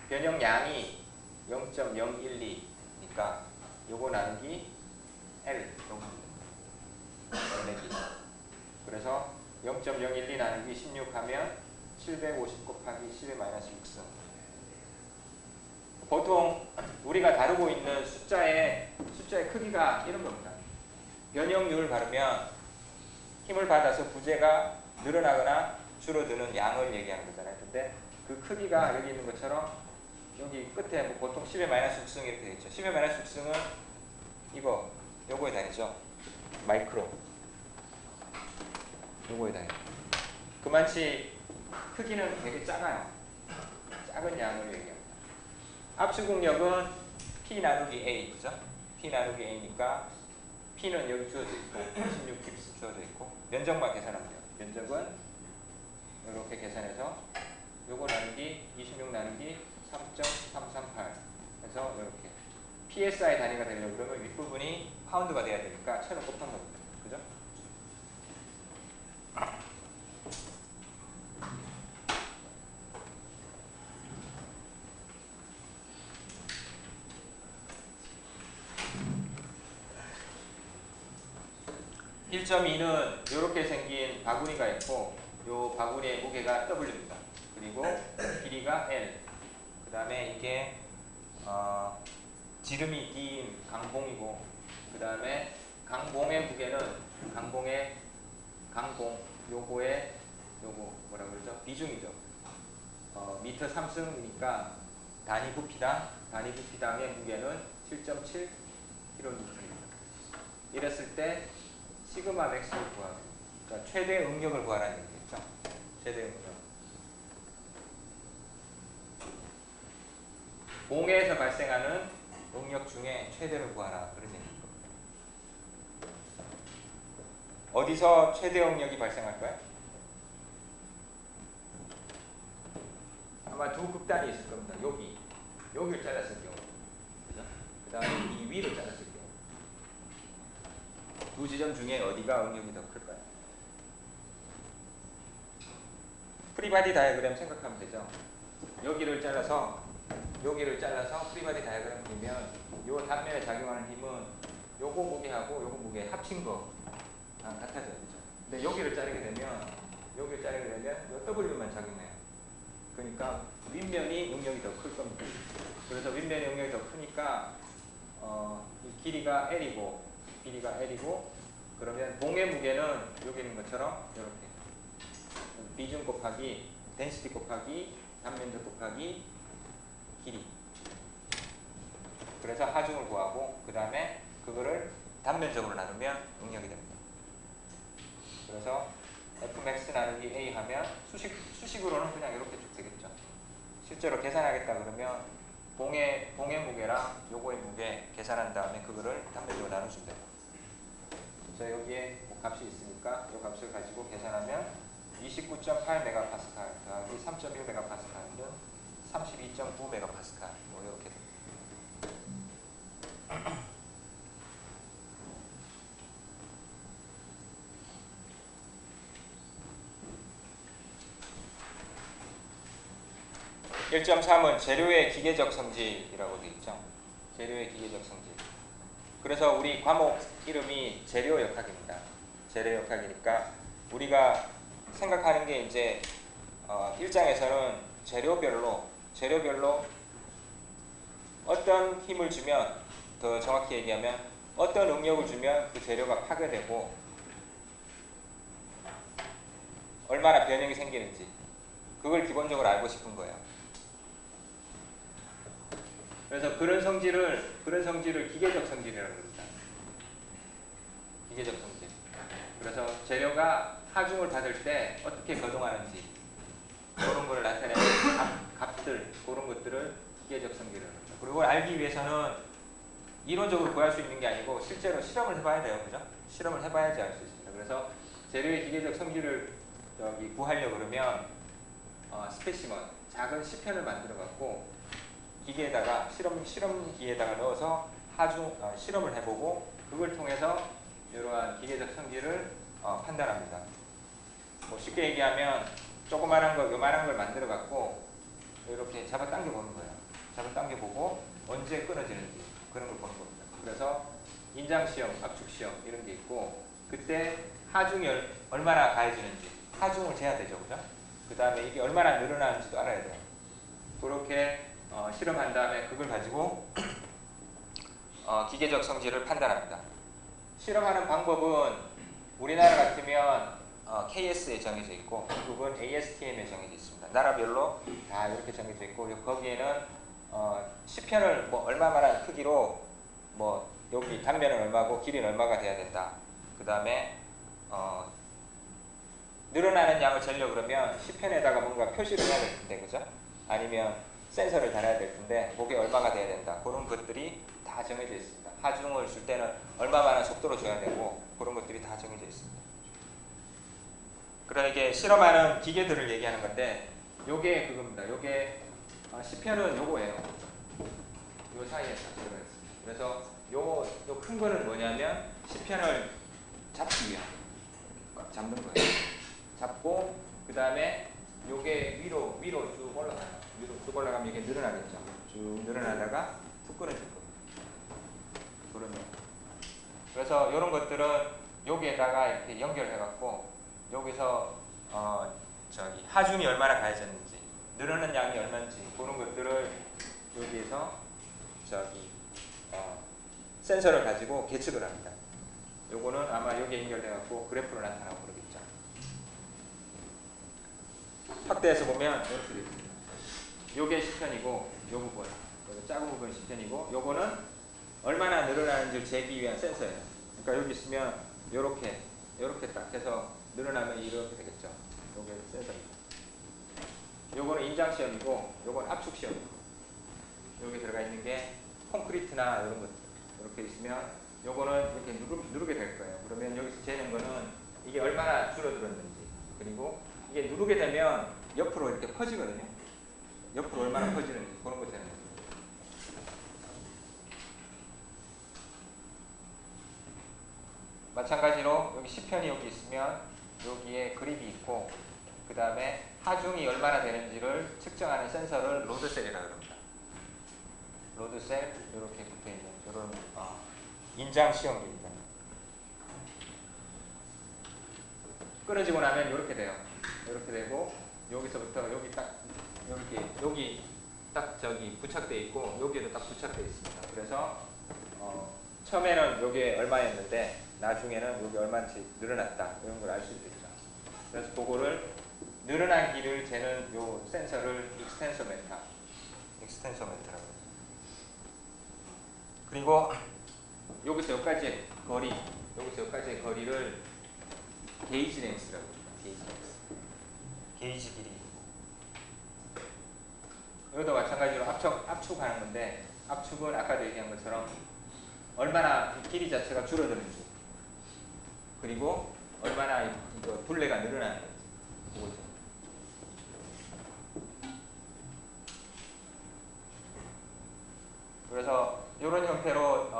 변형량이 0.012니까 요거 나누기 L 정도 내기. 그래서 0.012 나누기 16 하면 750 곱하기 10의 마이너스 6승. 보통 우리가 다루고 있는 숫자의 크기가 이런 겁니다. 변형률을 바르면 힘을 받아서 부재가 늘어나거나 줄어드는 양을 얘기하는 거잖아요. 근데 그 크기가 여기 있는 것처럼 여기 끝에 뭐 보통 10의 마이너스 6승 이렇게 되어 있죠. 10의 마이너스 6승은 요거에 다니죠. 마이크로. 요거에 다니죠. 그만치 크기는 되게 작아요. 작은 양을 얘기합니다. 압축 응력은 P 나누기 A, 그죠? P 나누기 A니까 P는 여기 주어져 있고 16깁스 주어져 있고 면적만 계산하면 돼요. 면적은 이렇게 계산해서 요거 나누기 26 나누기 3.338 해서 이렇게 PSI 단위가 되려고 그러면 윗부분이 파운드가 돼야 되니까 1000을 곱한 겁니다. 그죠? (1.2는) 이렇게 생긴 바구니가 있고 이 바구니의 무게가 W입니다. 그리고 길이가 L. 그 다음에 이게 지름이 D인 강봉이고, 그 다음에 강봉의 무게는 요거 뭐라 그러죠? 비중이죠. 미터 3승이니까 단위 부피당의 무게는 7.7kg입니다. 이랬을 때 시그마 맥스를 구하라. 그러니까 최대 응력을 구하라는 얘기겠죠. 최대 응력. 공해에서 발생하는 응력 중에 최대를 구하라. 그런 얘기입니다. 어디서 최대 응력이 발생할까요? 아마 두 극단이 있을 겁니다. 여기를 잘랐을 경우, 그 다음에 이 위를 잘랐을 경우, 두 지점 중에 어디가 응력이 더 클까요? 프리바디 다이어그램 생각하면 되죠. 여기를 잘라서 프리바디 다이어그램 그리면 이 단면에 작용하는 힘은 요거 무게하고 요거 무게 합친 거 같아져요. 근데 여기를 자르게 되면 요 W만 작용해요. 그러니까 윗면이 응력이 더 클 겁니다. 그래서 윗면이 응력이 더 크니까 이 길이가 L이고 그러면 봉의 무게는 여기 있는 것처럼 이렇게 비중 곱하기 density 곱하기 단면적 곱하기 길이. 그래서 하중을 구하고 그 다음에 그거를 단면적으로 나누면 응력이 됩니다. 그래서 Fmax 나누기 A 하면 수식으로는 그냥 이렇게 쭉 되겠죠. 실제로 계산하겠다 그러면 봉의 무게랑 요거의 무게 계산한 다음에 그거를 단면적으로 나누시면 돼요. 그래서 여기에 뭐 값이 있으니까 이 값을 가지고 계산하면 29.8MPa 더하기 3.1MPa는 32.9MPa 뭐 이렇게 됩니다. 1.3은 재료의 기계적 성질이라고 되어 있죠. 재료의 기계적 성질. 그래서 우리 과목 이름이 재료역학입니다. 재료역학이니까 우리가 생각하는 게 이제 1장에서는 재료별로 어떤 힘을 주면, 더 정확히 얘기하면 어떤 응력을 주면 그 재료가 파괴되고 얼마나 변형이 생기는지 그걸 기본적으로 알고 싶은 거예요. 그래서 그런 성질을 기계적 성질이라고 합니다. 기계적 성질. 그래서 재료가 하중을 받을 때 어떻게 거동하는지 그런 걸 나타내는 값들, 그런 것들을 기계적 성질이라고 합니다. 그리고 알기 위해서는 이론적으로 구할 수 있는 게 아니고 실제로 실험을 해봐야 돼요. 그죠? 실험을 해봐야지 알 수 있습니다. 그래서 재료의 기계적 성질을 구하려고 그러면 스페시먼, 작은 시편을 만들어 갖고 기계에다가 실험기에다가 넣어서 실험을 해보고 그걸 통해서 이러한 기계적 성질을 판단합니다. 뭐 쉽게 얘기하면 조그만한 거, 요만한 걸 만들어 갖고 이렇게 잡아당겨 보는 거예요. 잡아당겨 보고 언제 끊어지는지 그런 걸 보는 겁니다. 그래서 인장시험, 압축시험 이런 게 있고 그때 하중이 얼마나 가해지는지 하중을 재야 되죠. 그죠? 그 다음에 이게 얼마나 늘어나는지도 알아야 돼요. 그렇게 실험한 다음에 그걸 가지고 기계적 성질을 판단합니다. 실험하는 방법은 우리나라 같으면 KS에 정해져 있고 미국은 ASTM에 정해져 있습니다. 나라별로 다 이렇게 정해져 있고 거기에는 시편을 뭐 얼마만한 크기로 뭐 여기 단면은 얼마고 길이는 얼마가 돼야 된다. 그 다음에 늘어나는 양을 재려고 그러면 시편에다가 뭔가 표시를 해야 될 텐데, 그죠? 아니면 센서를 달아야 될 텐데 그게 얼마가 돼야 된다. 그런 것들이 다 정해져 있습니다. 하중을 줄 때는 얼마만한 속도로 줘야 되고 그런 것들이 다 정해져 있습니다. 그러니까 이게 실험하는 기계들을 얘기하는 건데 요게 그겁니다. 요게 시편은 요거예요. 요 사이에 딱 들어가 있습니다. 그래서 요 큰 거는 뭐냐면 시편을 잡기 위한 꽉 잡는 거예요. 잡고 그 다음에 요게 위로 쭉 올라가요. 위로 쭉 올라가면 이게 늘어나겠죠. 쭉 늘어나다가 툭 끊어질 겁니다. 그러면 그래서 이런 것들은 여기에다가 이렇게 연결해갖고 여기서 하중이 얼마나 가해졌는지 늘어난 양이 얼마인지 그런 것들을 여기에서 센서를 가지고 계측을 합니다. 요거는 아마 여기에 연결돼갖고 그래프로 나타나고 그러겠죠. 확대해서 보면 이렇게 되어 있습니다. 요게 10편이고 요 부분, 요 작은 부분이 10편이고 요거는 얼마나 늘어나는지를 재기 위한 센서예요. 그러니까 여기 있으면 요렇게 딱 해서 늘어나면 이렇게 되겠죠. 요게 센서입니다. 요거는 인장 시험이고 요건 압축 시험이고 여기 들어가 있는 게 콘크리트나 이런 것들 이렇게 있으면 요거는 이렇게 누르게 될 거예요. 그러면 여기서 재는 거는 이게 얼마나 줄어들었는지 그리고 이게 누르게 되면 옆으로 이렇게 퍼지거든요. 옆으로 얼마나 퍼지는지 그런 거 재는 거예요. 마찬가지로 여기 10편이 여기 있으면 여기에 그립이 있고 그 다음에 하중이 얼마나 되는지를 측정하는 센서를 로드셀이라고 합니다. 로드셀 이렇게 붙어있는 이런 인장 시험기입니다. 끊어지고 나면 이렇게 돼요. 이렇게 되고 여기서부터 여기 딱 여기 딱 저기 부착되어 있고 여기에도 딱 부착되어 있습니다. 그래서 처음에는 여기에 얼마였는데 나중에는 여기 얼마인지 늘어났다 이런 걸 알 수 있겠죠. 그래서 그거를 늘어난 길을 재는 요 센서를 익스텐소메터라고 해요. 그리고 여기서 여기까지의 거리를 게이지 랭스라고 합니다. 게이지 길이. 여기도 마찬가지로 압축하는 건데 압축은 아까도 얘기한 것처럼 얼마나 길이 자체가 줄어드는지 그리고 얼마나 이거 둘레가 늘어나는 건지 그거죠. 그래서 이런 형태로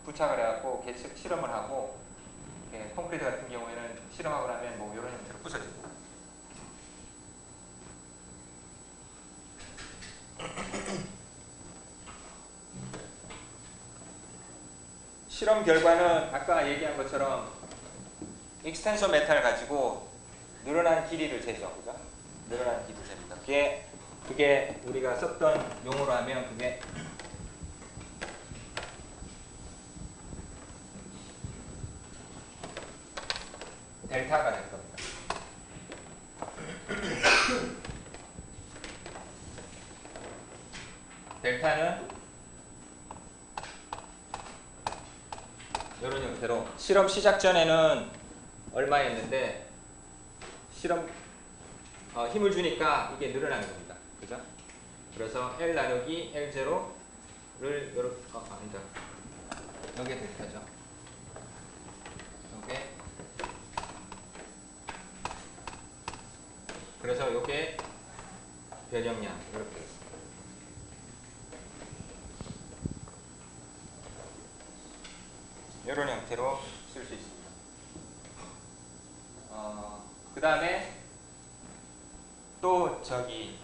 부착을 해갖고 계속 실험을 하고 콘크리트 같은 경우에는 실험하고 나면 뭐 이런 형태로 부서집니다. 실험 결과는 아까 얘기한 것처럼 익스텐서 메탈 가지고 늘어난 길이를 재죠. 그죠? 늘어난 길이를 잽니다. 그게 우리가 썼던 용어로 하면 그게 델타가 될 겁니다. 델타는 이런 형태로 실험 시작 전에는 얼마였는데 실험 힘을 주니까 이게 늘어나는 겁니다. 그죠? 그래서 L 나누기 L0를 이렇게 아니다. 여기에 델타죠. 요게 그래서 요게 변형량 이렇게 있습니다. 이런 형태로 쓸 수 있습니다. 그 다음에 또 저기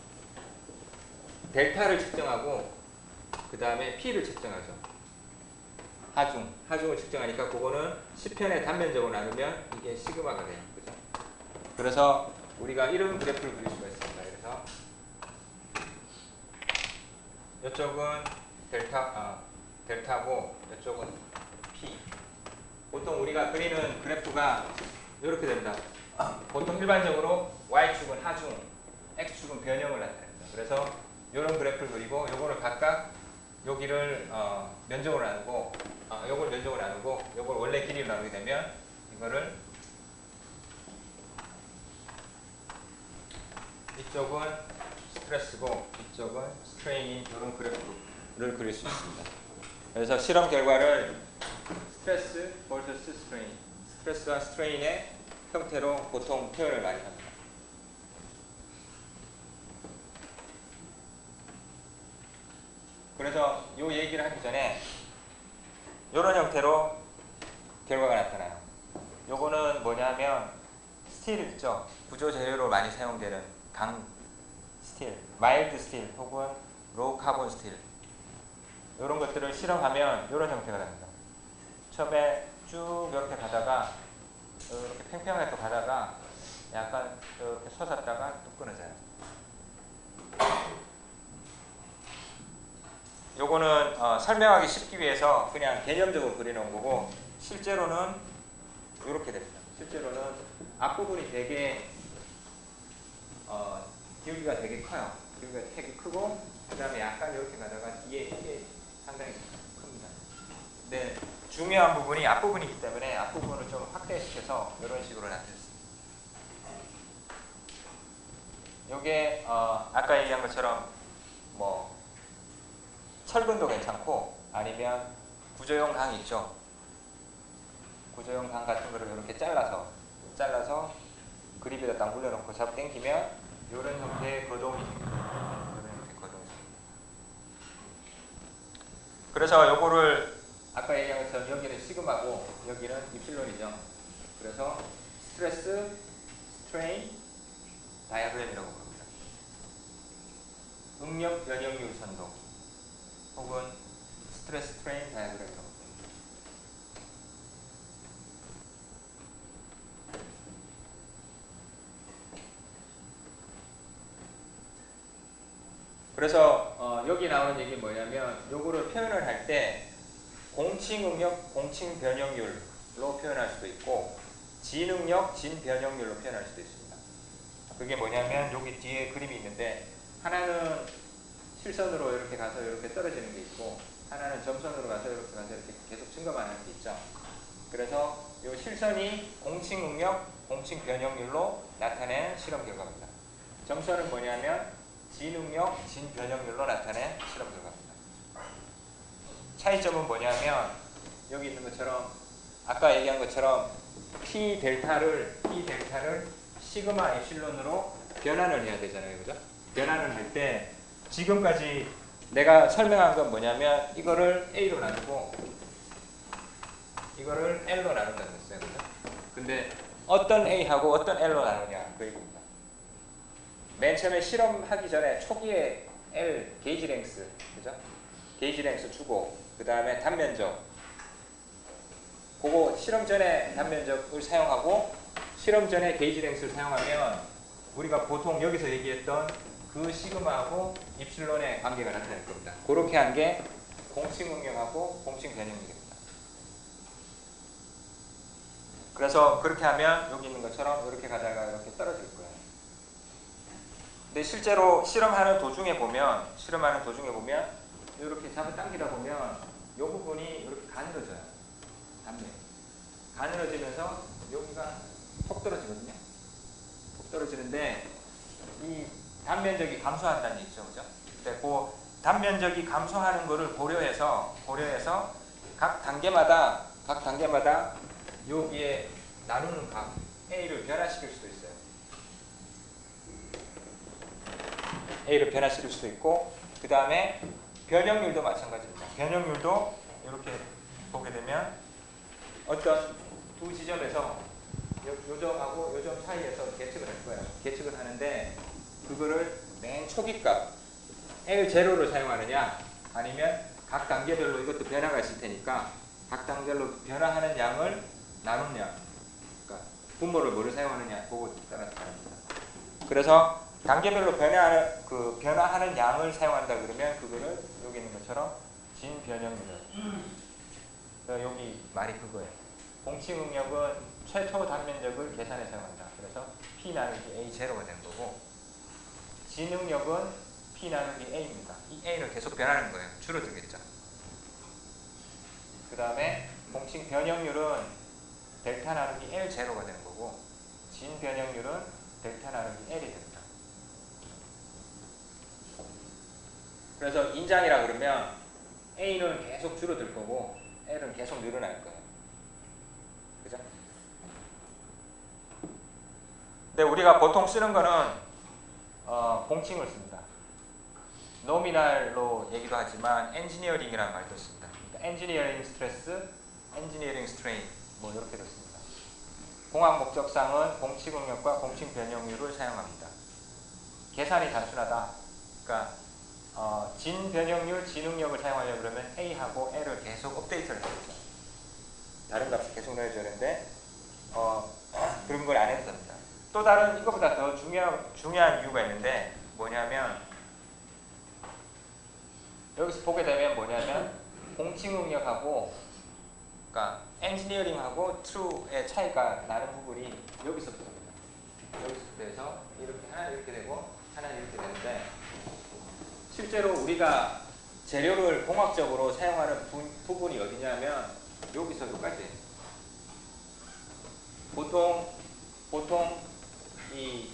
델타를 측정하고 그 다음에 P를 측정하죠. 하중을 측정하니까 그거는 10편의 단면적으로 나누면 이게 시그마가 돼요. 그죠? 그래서 우리가 이런 그래프를 그릴 수가 있습니다. 그래서 이쪽은 델타고 이쪽은 P. 보통 우리가 그리는 그래프가 이렇게 됩니다. 보통 일반적으로 Y축은 하중, X축은 변형을 나타냅니다. 그래서 이런 그래프를 그리고 요거를 각각 여기를 면적으로 나누고 요걸 면적으로 나누고 요걸 원래 길이로 나누게 되면 이거를 이쪽은 스트레스고 이쪽은 스트레인인 이런 그래프를 그릴 수 있습니다. 그래서 실험 결과를 스트레스 vs 스트레인, 스트레스와 스트레인의 형태로 보통 표현을 많이 합니다. 그래서 이 얘기를 하기 전에 이런 형태로 결과가 나타나요. 요거는 뭐냐면 스틸 있죠. 구조 재료로 많이 사용되는 강 스틸, 마일드 스틸 혹은 로우 카본 스틸 이런 것들을 실험하면 이런 형태가 됩니다. 처음에 쭉 이렇게 가다가 이렇게 팽팽하게 또 가다가 약간 이렇게 솟았다가 또 끊어져요. 요거는 설명하기 쉽기 위해서 그냥 개념적으로 그려놓은 거고 실제로는 이렇게 됩니다. 실제로는 앞부분이 되게 기울기가 되게 커요. 여기가 되게 크고 그 다음에 약간 이렇게 가다가 뒤에 이게 상당히 큽니다. 근데 중요한 부분이 앞부분이기 때문에 앞부분을 좀 확대시켜서 이런 식으로 나타냈습니다. 이게 아까 얘기한 것처럼 뭐 철근도 괜찮고 아니면 구조용 강 있죠. 구조용 강 같은 거를 이렇게 잘라서 그립에다 딱 물려놓고 잡아 당기면 이런 형태의 거동이 생깁니다. 이런 형태의 거동이 생깁니다. 그래서 요거를 아까 얘기한 것처럼 여기는 시그마고 여기는 입실론이죠. 그래서 스트레스, 스트레인, 다이아그램이라고 부릅니다. 응력 변형률 선동 혹은 스트레스 스트레인 다이아그램이라고 부릅니다. 그래서 여기 나오는 얘기 뭐냐면 요거를 표현을 할 때 공칭응력, 공칭변형률로 표현할 수도 있고 진응력, 진변형률로 표현할 수도 있습니다. 그게 뭐냐면 여기 뒤에 그림이 있는데 하나는 실선으로 이렇게 가서 이렇게 떨어지는 게 있고 하나는 점선으로 가서 이렇게 계속 증가만 하는 게 있죠. 그래서 이 실선이 공칭응력, 공칭변형률로 나타낸 실험 결과입니다. 점선은 뭐냐면 진응력, 진변형률로 나타낸 실험 결과입니다. 차이점은 뭐냐면 여기 있는 것처럼 아까 얘기한 것처럼 P 델타를 시그마 에실론으로 변환을 해야 되잖아요. 그죠? 변환을 할 때 지금까지 내가 설명한 건 뭐냐면 이거를 A로 나누고 이거를 L로 나눈다고 했어요. 그죠? 근데 어떤 A하고 어떤 L로 나누냐 그 얘기입니다. 맨 처음에 실험하기 전에 초기에 L 게이지 랭스, 그죠? 게이지 랭스 주고 그 다음에 단면적, 그거 실험 전에 단면적을 사용하고 실험 전에 게이지 랭스를 사용하면 우리가 보통 여기서 얘기했던 그 시그마하고 입실론의 관계가 나타날 겁니다. 그렇게 한 게 공칭응력하고 공칭변형률입니다. 그래서 그렇게 하면 여기 있는 것처럼 이렇게 가다가 이렇게 떨어질 거예요. 근데 실제로 실험하는 도중에 보면 이렇게 잡아당기다 보면 이 부분이 이렇게 가늘어져요. 단면. 가늘어지면서 여기가 톡 떨어지거든요. 톡 떨어지는데 이 단면적이 감소한다는 얘기죠. 그죠? 근데 그 단면적이 감소하는 거를 고려해서 각 단계마다 여기에 나누는 각 A를 변화시킬 수도 있어요. A를 변화시킬 수도 있고 그 다음에 변형률도 마찬가지입니다. 변형률도 이렇게 보게 되면 어떤 두 지점에서 요점하고 요점 사이에서 계측을 할 거예요. 계측을 하는데 그거를 맨 초기값 L0를 사용하느냐 아니면 각 단계별로 이것도 변화가 있을 테니까 각 단계별로 변화하는 양을 나누냐, 그러니까 분모를 뭐를 사용하느냐 그거 따라서 다릅니다. 그래서 단계별로 변화하는 양을 사용한다 그러면 그거를 여기 있는 것처럼 진변형률. 여기 말이 그거예요. 공칭응력은 최초 단면적을 계산해 사용한다. 그래서 P 나누기 A0가 되는 거고 진응력은 P 나누기 A입니다. 이 A는 계속 변하는 거예요. 줄어들겠죠. 그 다음에 공칭변형률은 델타 나누기 L0가 되는 거고 진변형률은 델타 나누기 L이 됩니다. 그래서 인장이라 그러면 A는 계속 줄어들 거고 L은 계속 늘어날 거예요. 그죠? 근데 우리가 보통 쓰는 거는 공칭을 씁니다. 노미널로 얘기도 하지만 엔지니어링이라는 말도 씁니다. 그러니까 엔지니어링 스트레스, 엔지니어링 스트레인 뭐 이렇게 씁니다. 공학 목적상은 공칭응력과 공칭변형률을 사용합니다. 계산이 단순하다. 그러니까 진변형률, 진응력을 사용하려고 그러면 A하고 L을 계속 업데이트를 해야죠. 다른 값을 계속 넣어줘야 되는데 그런 걸 안 해도 됩니다. 또 다른 이거보다 더 중요한 이유가 있는데 뭐냐면 여기서 보게 되면 뭐냐면 공칭응력하고 그러니까 엔지니어링하고 트루의 차이가 나는 부분이 여기서부터입니다. 여기서부터 해서 이렇게 하나 이렇게 되고 하나 이렇게 되는데 실제로 우리가 재료를 공학적으로 사용하는 부분이 어디냐면 여기서 여기까지. 보통 이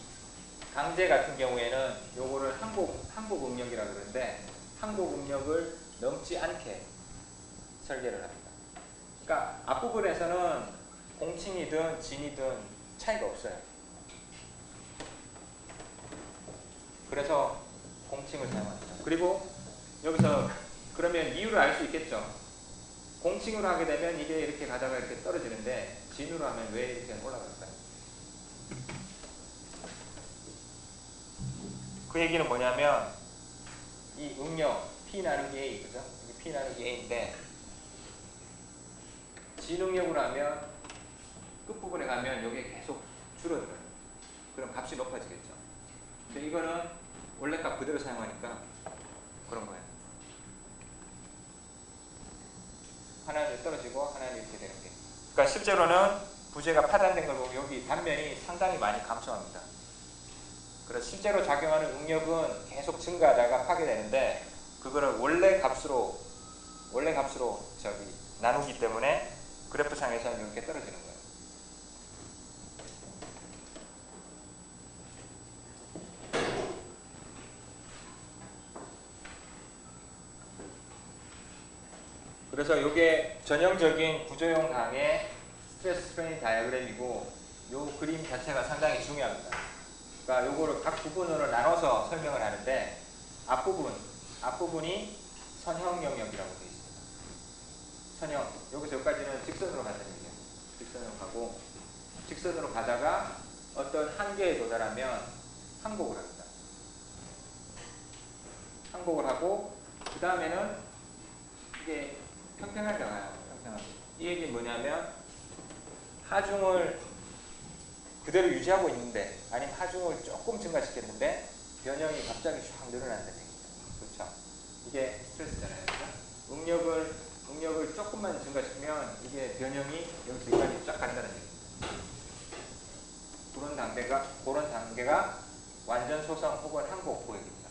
강제 같은 경우에는 요거를 항복 응력이라 그러는데 항복 응력을 넘지 않게 설계를 합니다. 그러니까 앞부분에서는 공칭이든 진이든 차이가 없어요. 그래서 공칭을 사용합니다. 그리고 여기서 그러면 이유를 알 수 있겠죠. 공칭으로 하게 되면 이게 이렇게 가다가 이렇게 떨어지는데 진으로 하면 왜 이렇게 올라갈까요? 그 얘기는 뭐냐면 이 응력 P 나누기 A, 그죠? 이게 P 나누기 A인데 진응력으로 하면 끝부분에 가면 여기에 계속 줄어들어요. 그럼 값이 높아지겠죠. 근데 이거는 원래 값 그대로 사용하니까 그런 거예요. 하나는 떨어지고 하나는 이렇게 되는 게. 그러니까 실제로는 부재가 파단된 걸 보면 여기 단면이 상당히 많이 감소합니다. 그래서 실제로 작용하는 응력은 계속 증가하다가 파괴되는데 그거를 원래 값으로 나누기 때문에 그래프상에서는 이렇게 떨어지는 거예요. 그래서 이게 전형적인 구조용 강의 스트레스 스트레인 다이어그램이고 이 그림 자체가 상당히 중요합니다. 그러니까 요거를 각 부분으로 나눠서 설명을 하는데 앞부분이 선형 영역이라고 되어 있습니다. 선형, 여기서 여기까지는 직선으로 간다는 얘기예요. 직선으로 가고 직선으로 가다가 어떤 한계에 도달하면 항복을 합니다. 항복을 하고 그 다음에는 이게 평평하게 가요. 평평하게. 이 얘기는 뭐냐면 하중을 그대로 유지하고 있는데 아니면 하중을 조금 증가시켰는데 변형이 갑자기 쫙 늘어난다는 얘기죠. 그렇죠? 이게 스트레스잖아요. 그렇죠? 응력을 조금만 증가시키면 이게 변형이 여기서 여기까지 쫙 간다는 얘기입니다. 그런 단계가 완전 소성 혹은 항복 고역입니다.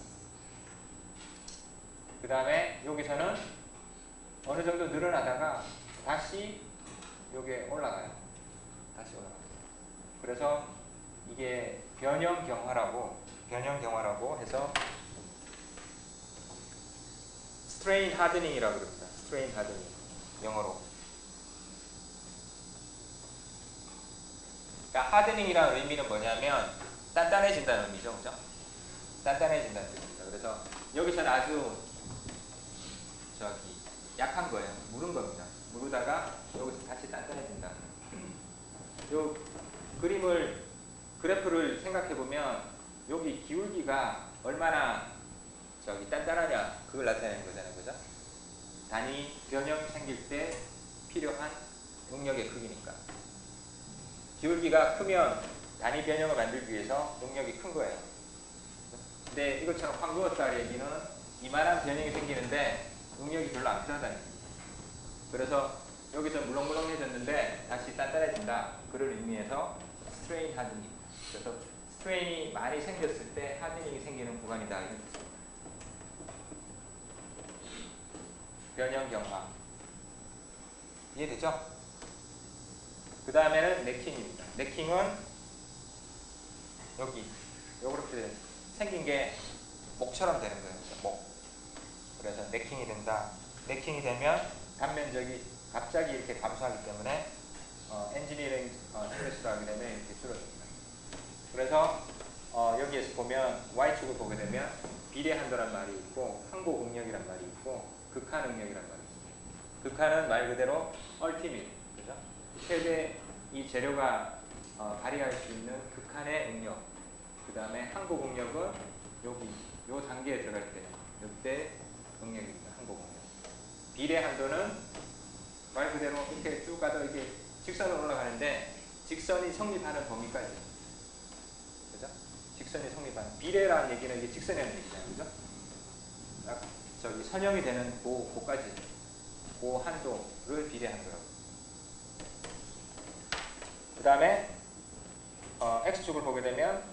그 다음에 여기서는 어느 정도 늘어나다가 다시 여기에 올라가요. 다시 올라가요. 그래서 이게 변형 경화라고 해서 strain hardening이라고 그럽니다. strain hardening 영어로. 그러니까 hardening이라는 의미는 뭐냐면 단단해진다는 의미죠, 그죠? 단단해진다는 뜻입니다. 그래서 여기서는 아주 약한 거예요. 무른 겁니다. 무르다가 여기서 다시 단단해진다. 요 그래프를 생각해 보면 여기 기울기가 얼마나 단단하냐 그걸 나타내는 거잖아요, 그죠? 단위 변형이 생길 때 필요한 응력의 크기니까. 기울기가 크면 단위 변형을 만들기 위해서 응력이 큰 거예요. 근데 이것처럼 확 누웠다 얘기는 이만한 변형이 생기는데 응력이 별로 안 필요하다는 얘기입니다. 그래서 여기서 물렁물렁해졌는데 다시 단단해진다. 그런 의미에서 스트레인 하드닝. 그래서 스트레인이 많이 생겼을 때 하드닝이 생기는 구간이다. 이런 뜻입니다. 변형 경화. 이해되죠? 그 다음에는 네킹입니다. 네킹은 요렇게 생긴 게 목처럼 되는 거예요. 목. 그래서 네킹이 된다. 네킹이 되면 단면적이 갑자기 이렇게 감소하기 때문에 엔지니어링 스트레스로 하게 되면 이렇게 줄어듭니다. 그래서 여기에서 보면 Y축을 보게 되면 비례한도란 말이 있고 항복 응력이란 말이 있고 극한 응력이란 말이 있습니다. 극한은 말 그대로 ultimate, 그죠? 최대 이 재료가 발휘할 수 있는 극한의 응력. 그 다음에 항복 응력은 여기 요 단계에 들어갈 때 이때 응력입니다. 항복 응력. 비례 한도는 말 그대로 이렇게 쭉 가다 이게 직선으로 올라가는데 직선이 성립하는 범위까지. 그죠? 직선이 성립하는. 비례라는 얘기는 이게 직선이라는 얘기잖아요. 그죠? 선형이 되는 고까지. 고 한도를 비례 한도라고. 그 다음에 X축을 보게 되면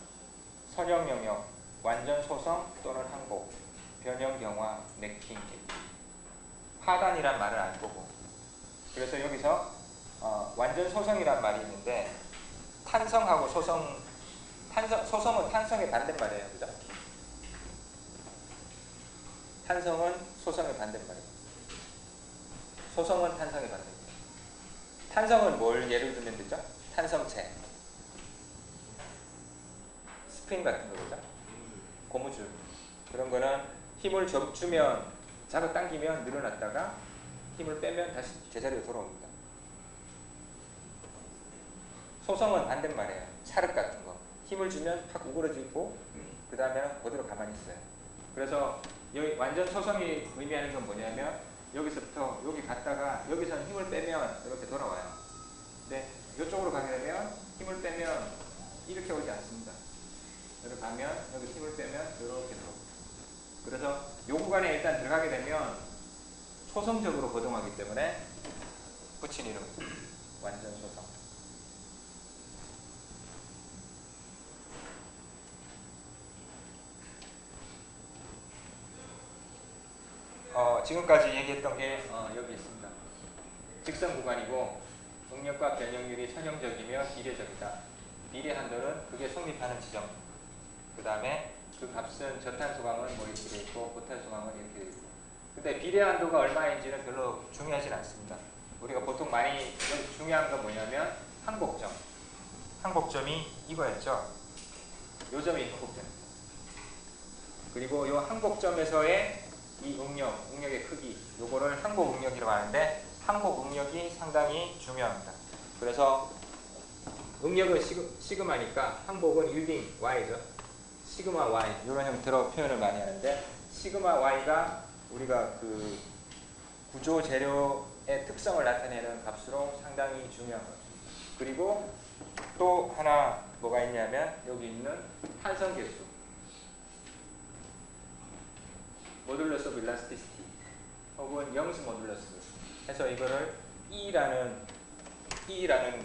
선형 영역, 완전 소성 또는 항복, 변형, 경화, 맥킹, 하단이란 말을 알 거고. 그래서 여기서 완전 소성이란 말이 있는데 탄성하고 소성, 소성은 탄성의 반대말이에요, 그죠? 탄성은 소성의 반대말이에요. 소성은 탄성의 반대말이에요. 탄성은 뭘 예를 들면 되죠? 탄성체, 스프링 같은 거 그죠? 고무줄 그런 거는 힘을 주면 잡아당기면 늘어났다가 힘을 빼면 다시 제자리로 돌아옵니다. 소성은 반대말이에요. 찰흙 같은 거 힘을 주면 팍 우그러지고 그 다음에 그대로 가만히 있어요. 그래서 여기 완전 소성이 의미하는 건 뭐냐면 여기서부터 여기 갔다가 여기서 힘을 빼면 이렇게 돌아와요. 근데 이쪽으로 가게 되면 힘을 빼면 이렇게 오지 않습니다. 여기 가면 여기 힘을 빼면 이렇게 들어옵니다. 그래서 이 구간에 일단 들어가게 되면 소성적으로 거동하기 때문에 붙인 이름 완전 소성. 지금까지 얘기했던 게 여기 있습니다. 직선 구간이고 응력과 변형률이 선형적이며 비례적이다. 비례 한도는 그게 성립하는 지점. 그 다음에 그 값은 저탄소강은 뭐 이렇게 돼 있고 고탄소강은 이렇게 돼 있고. 근데 비례 한도가 얼마인지는 별로 중요하진 않습니다. 우리가 보통 많이 중요한 건 뭐냐면 항복점. 항복점이 이거였죠. 요 점이 항복점입니다. 그리고 요 항복점에서의 이 응력의 크기, 요거를 항복 응력이라고 하는데 항복 응력이 상당히 중요합니다. 그래서 응력은 시그마니까 항복은 1딩 y죠. 시그마 y 이런 형태로 표현을 많이 하는데 시그마 y가 우리가 그 구조 재료의 특성을 나타내는 값으로 상당히 중요한 것. 그리고 또 하나 뭐가 있냐면 여기 있는 탄성 개수 모듈러스 오브 일라스티시티 혹은 영스 모듈러스 해서 이거를 E라는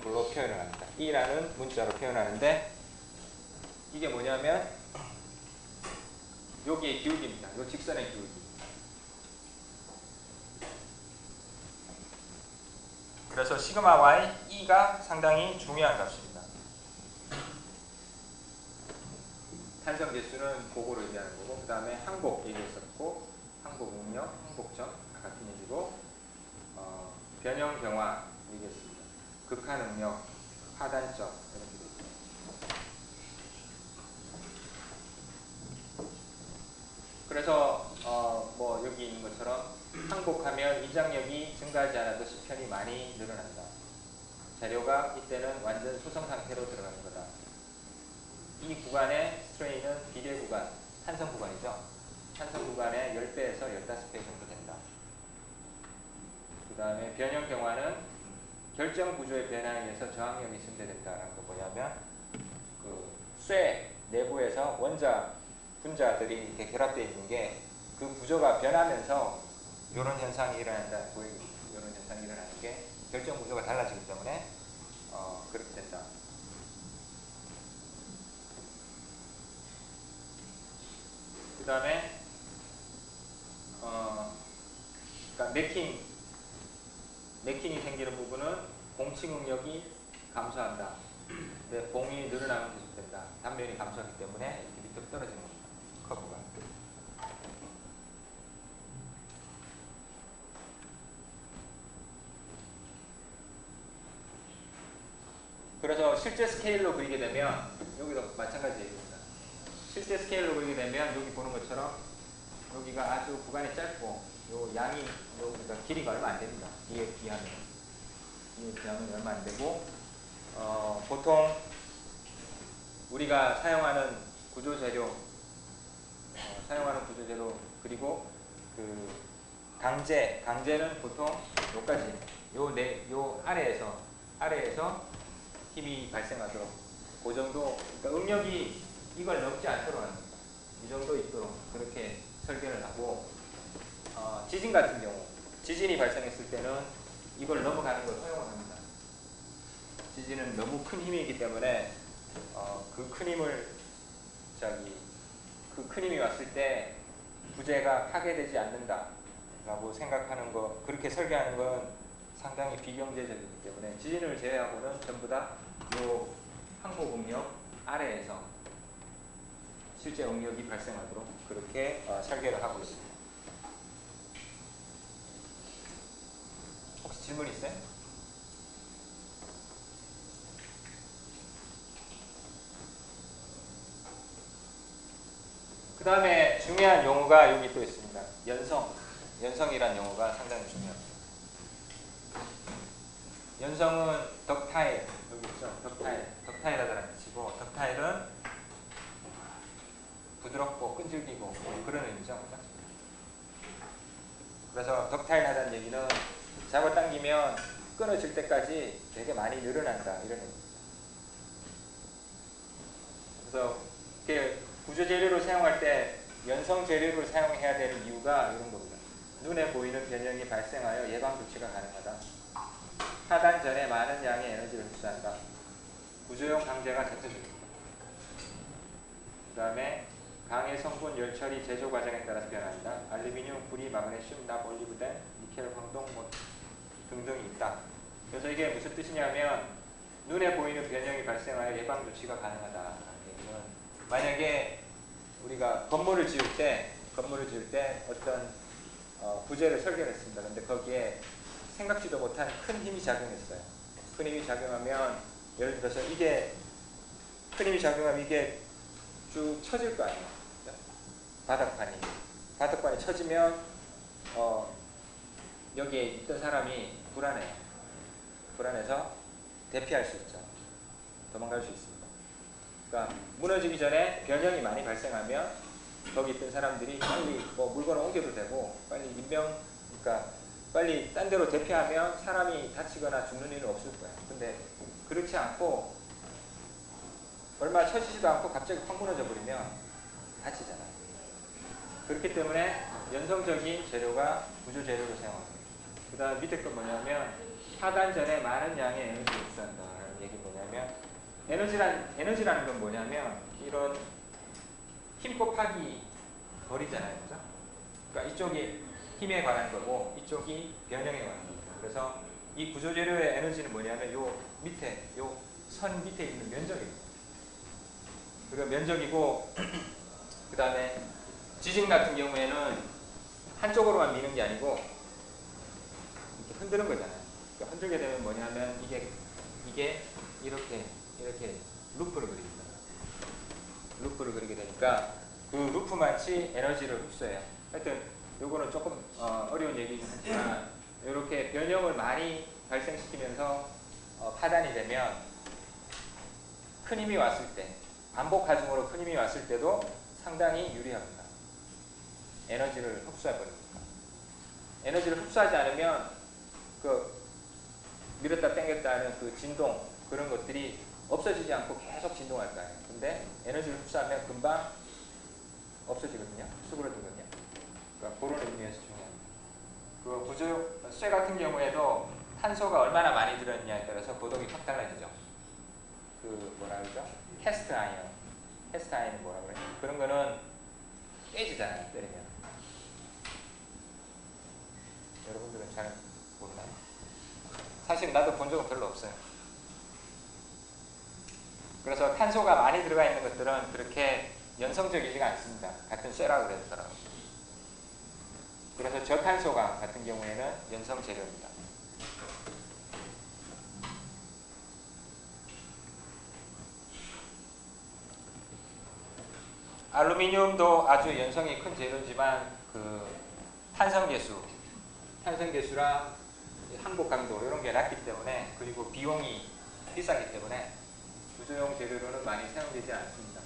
걸로 표현을 합니다. E라는 문자로 표현하는데 이게 뭐냐면 여기의 기울기입니다. 요 직선의 기울기. 그래서 시그마 y, E가 상당히 중요한 값입니다. 탄성 개수는 그거로 얘기하는 거고 그 다음에 항복 얘기했었고 항복 응력, 항복점 같은 얘기고 변형 경화 얘기했습니다. 극한 응력, 하단점 이렇게 되어 있습니다. 그래서 뭐 여기 있는 것처럼 항복하면 이장력이 증가하지 않아도 수편이 많이 늘어난다. 재료가 이때는 완전 소성 상태로 들어가는 거다. 이 구간의 스트레인은 비례 구간, 탄성 구간이죠. 탄성 구간의 10배에서 15배 정도 된다. 그 다음에 변형 경화는 결정 구조의 변화에 의해서 저항력이 증대된다는 거 뭐냐면 그 쇠 내부에서 원자, 분자들이 이렇게 결합되어 있는 게 그 구조가 변하면서 이런 현상이 일어난다. 이런 현상이 일어나는 게 결정 구조가 달라지기 때문에 그렇게 된다. 그 다음에 그러니까 맥킹이 생기는 부분은 공칭 응력이 감소한다. 근데 봉이 늘어나면 계속된다. 단면이 감소하기 때문에 이렇게 밑으로 떨어지는 겁니다. 커브가. 그래서 실제 스케일로 그리게 되면 여기도 마찬가지 얘기입니다. 실제 스케일로 그리게 되면 여기 보는 것처럼 여기가 아주 구간이 짧고 요 양이 여기가 길이가 얼마 안 됩니다. 이에 비하면 얼마 안 되고 보통 우리가 사용하는 구조 재료 그리고 그 강제는 보통 요까지 요 아래에서 힘이 발생하도록 그 정도 그러니까 응력이 이걸 넘지 않도록 합니다. 이 정도 있도록 그렇게 설계를 하고 지진 같은 경우 지진이 발생했을 때는 이걸 넘어가는 걸 허용을 합니다. 지진은 너무 큰 힘이기 때문에 그 큰 힘이 왔을 때 부재가 파괴되지 않는다라고 생각하는 거, 그렇게 설계하는 건 상당히 비경제적이기 때문에 지진을 제외하고는 전부 다 요 항복 응력 아래에서 실제 응력이 발생하도록 그렇게 설계를 하고 있습니다. 혹시 질문 있어요? 그 다음에 중요한 용어가 여기 또 있습니다. 연성이란 용어가 상당히 중요합니다. 연성은 덕타일, 여기 있죠? 덕타일하다는 뜻이고, 덕타일은 부드럽고 끈질기고 그런 의미죠. 그죠? 그래서 덕타일하다는 얘기는 잡아당기면 끊어질 때까지 되게 많이 늘어난다, 이런 의미입니다. 그래서 이렇게 구조 재료로 사용할 때 연성 재료를 사용해야 되는 이유가 이런 겁니다. 눈에 보이는 변형이 발생하여 예방 조치가 가능하다. 하단 전에 많은 양의 에너지를 흡수한다. 구조용 강제가 대표적입니다. 그 다음에 강의 성분 열처리 제조 과정에 따라서 변한다. 알루미늄, 구리, 마그네슘, 납, 올리브덴, 니켈, 황동 등등이 있다. 그래서 이게 무슨 뜻이냐면 눈에 보이는 변형이 발생하여 예방 조치가 가능하다. 만약에 우리가 건물을 지을 때 어떤 부재를 설계를 했습니다. 근데 거기에 생각지도 못한 큰 힘이 작용했어요. 큰 힘이 작용하면 예를 들어서 이게 큰 힘이 작용하면 이게 쭉 처질 거 아니에요. 바닥판이 처지면 여기에 있던 사람이 불안해요. 불안해서 대피할 수 있죠. 도망갈 수 있습니다. 그러니까 무너지기 전에 변형이 많이 발생하면 거기 있던 사람들이 빨리 뭐 물건을 옮겨도 되고 그러니까 빨리 딴 데로 대피하면 사람이 다치거나 죽는 일은 없을 거예요. 근데 그렇지 않고 얼마 처지지도 않고 갑자기 확 무너져 버리면 다치잖아요. 그렇기 때문에 연성적인 재료가 구조 재료로 사용합니다. 그 다음 밑에 건 뭐냐면 하단 전에 많은 양의 에너지를 흡수한다라는 얘기 뭐냐면 에너지라는 건 뭐냐면 이런 힘 곱하기 거리잖아요. 그죠? 그러니까 이쪽이 힘에 관한 거고 이쪽이 변형에 관한 겁니다. 그래서 이 구조 재료의 에너지는 뭐냐면 요 선 밑에 있는 면적입니다. 그리고 면적이고 그 다음에 지진 같은 경우에는 한쪽으로만 미는 게 아니고 이렇게 흔드는 거잖아요. 그러니까 흔들게 되면 뭐냐면 이게 이렇게 루프를 그립니다. 루프를 그리게 되니까 그 루프마치 에너지를 흡수해요. 하여튼 요거는 조금 어려운 얘기긴 하지만 이렇게 변형을 많이 발생시키면서 파단이 되면 큰 힘이 왔을 때 반복 가중으로 큰 힘이 왔을 때도 상당히 유리합니다. 에너지를 흡수해버립니다. 에너지를 흡수하지 않으면 그 밀었다 당겼다 하는 그 진동 그런 것들이 없어지지 않고 계속 진동할 거예요. 근데 에너지를 흡수하면 금방 없어지거든요. 수그러들거든요. 그러니까 그런 의미에서 중요합니다. 그 구조 쇠 같은 경우에도 탄소가 얼마나 많이 들어있냐에 따라서 고동이 확 달라지죠. 그 뭐라 그러죠? 캐스트 아이언은 뭐라 그래요? 그런 거는 깨지잖아요. 때리면. 여러분들은 잘 모르나요? 사실 나도 본 적은 별로 없어요. 그래서 탄소가 많이 들어가 있는 것들은 그렇게 연성적이지가 않습니다. 같은 쇠라 그랬더라고요. 그래서 저탄소가 같은 경우에는 연성 재료입니다. 알루미늄도 아주 연성이 큰 재료지만 그 탄성계수랑 항복 강도 이런 게 낮기 때문에 그리고 비용이 비싸기 때문에 구조용 재료로는 많이 사용되지 않습니다.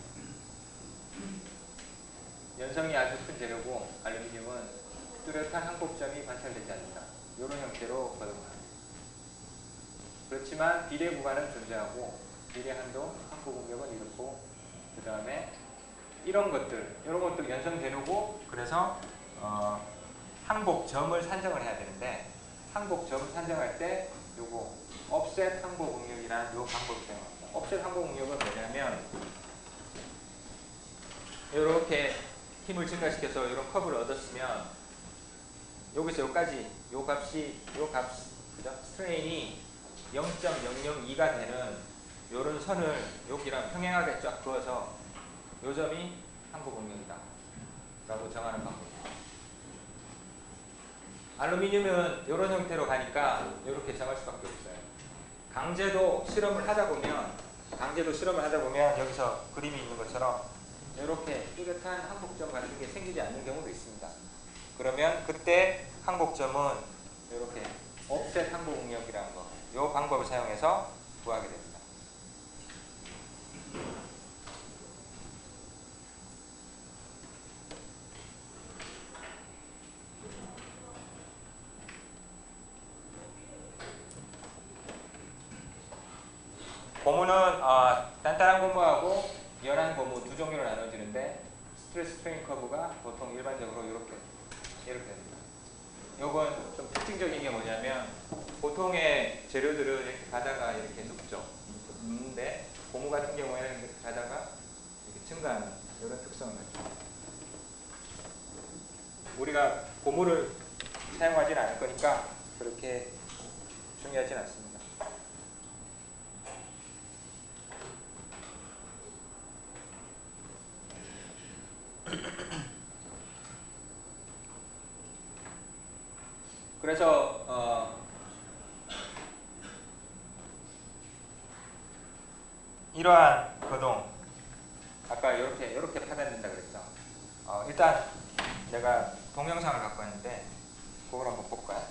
연성이 아주 큰 재료고 알루미늄은 뚜렷한 항복점이 관찰되지 않는다. 이런 형태로 거듭납니다. 그렇지만 비례 구간은 존재하고 비례 한도, 항복 응력은 이렇고 그 다음에 이런 것들 연성 재료고 그래서 항복점을 산정을 해야 되는데 항복점을 산정할 때 요거 offset 항복 응력이라는 요 방법을 사용합니다. offset 항복 응력은 뭐냐면 이렇게 힘을 증가시켜서 이런 커브를 얻었으면 여기서 여기까지 요 값이 그죠? 스트레인이 0.002가 되는 요런 선을 여기랑 평행하게 쫙 그어서 요 점이 항복 응력이다 라고 정하는 방법입니다. 알루미늄은 이런 형태로 가니까 이렇게 정할 수밖에 없어요. 강제도 실험을 하다 보면 여기서 그림이 있는 것처럼 이렇게 뚜렷한 항복점 같은 게 생기지 않는 경우도 있습니다. 그러면 그때 항복점은 이렇게 옵셋 항복 응력이라는 거, 이 방법을 사용해서 구하게 됩니다. 고무는 단단한 고무하고 연한 고무 두 종류로 나눠지는데 스트레스 스트레인 커브가 보통 일반적으로 이렇게 됩니다. 요건 좀 특징적인 게 뭐냐면 보통의 재료들은 이렇게 가다가 이렇게 눕는데 고무 같은 경우에는 이렇게 가다가 이렇게 증가하는 이런 특성을 가지고 우리가 고무를 사용하지는 않을 거니까 그렇게 중요하진 않습니다. 그래서 이러한 거동 아까 이렇게 파단된다 그랬죠. 일단 내가 동영상을 갖고 왔는데 그걸 한번 볼까요?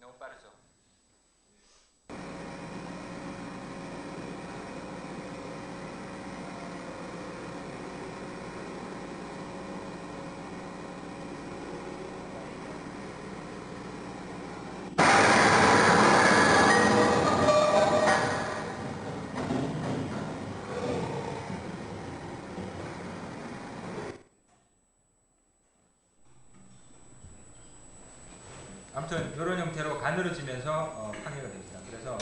너무 빠르죠? 아무튼 이런 형태로 가늘어지면서 파괴가 됩니다. 그래서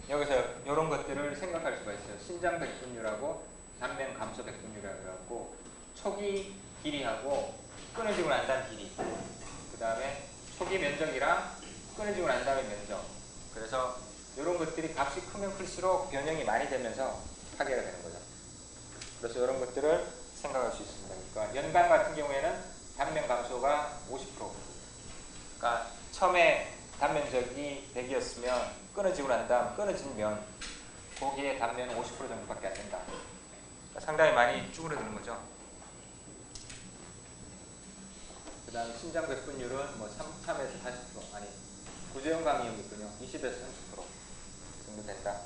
여기서 이런 것들을 생각할 수가 있어요. 신장 백분율하고 단면 감소 백분율이라고 해갖고 초기 길이하고 끊어지고 난 다음 길이, 그 다음에 초기 면적이랑 끊어지고 난 다음에 면적. 그래서 이런 것들이 값이 크면 클수록 변형이 많이 되면서 파괴가 되는 거죠. 그래서 이런 것들을 생각할 수 있습니다. 그러니까 연간 같은 경우에는 단면 감소가 50%. 그러니까 처음에 단면적이 100이었으면 끊어지고 난 다음 끊어진 면 거기에 단면은 50% 정도밖에 안 된다. 그러니까 상당히 많이 쭈그러드는 거죠. 그 다음 신장 백분율은 뭐 3에서 40% 아니 구조형 감이용이 있군요. 20에서 30% 정도 된다.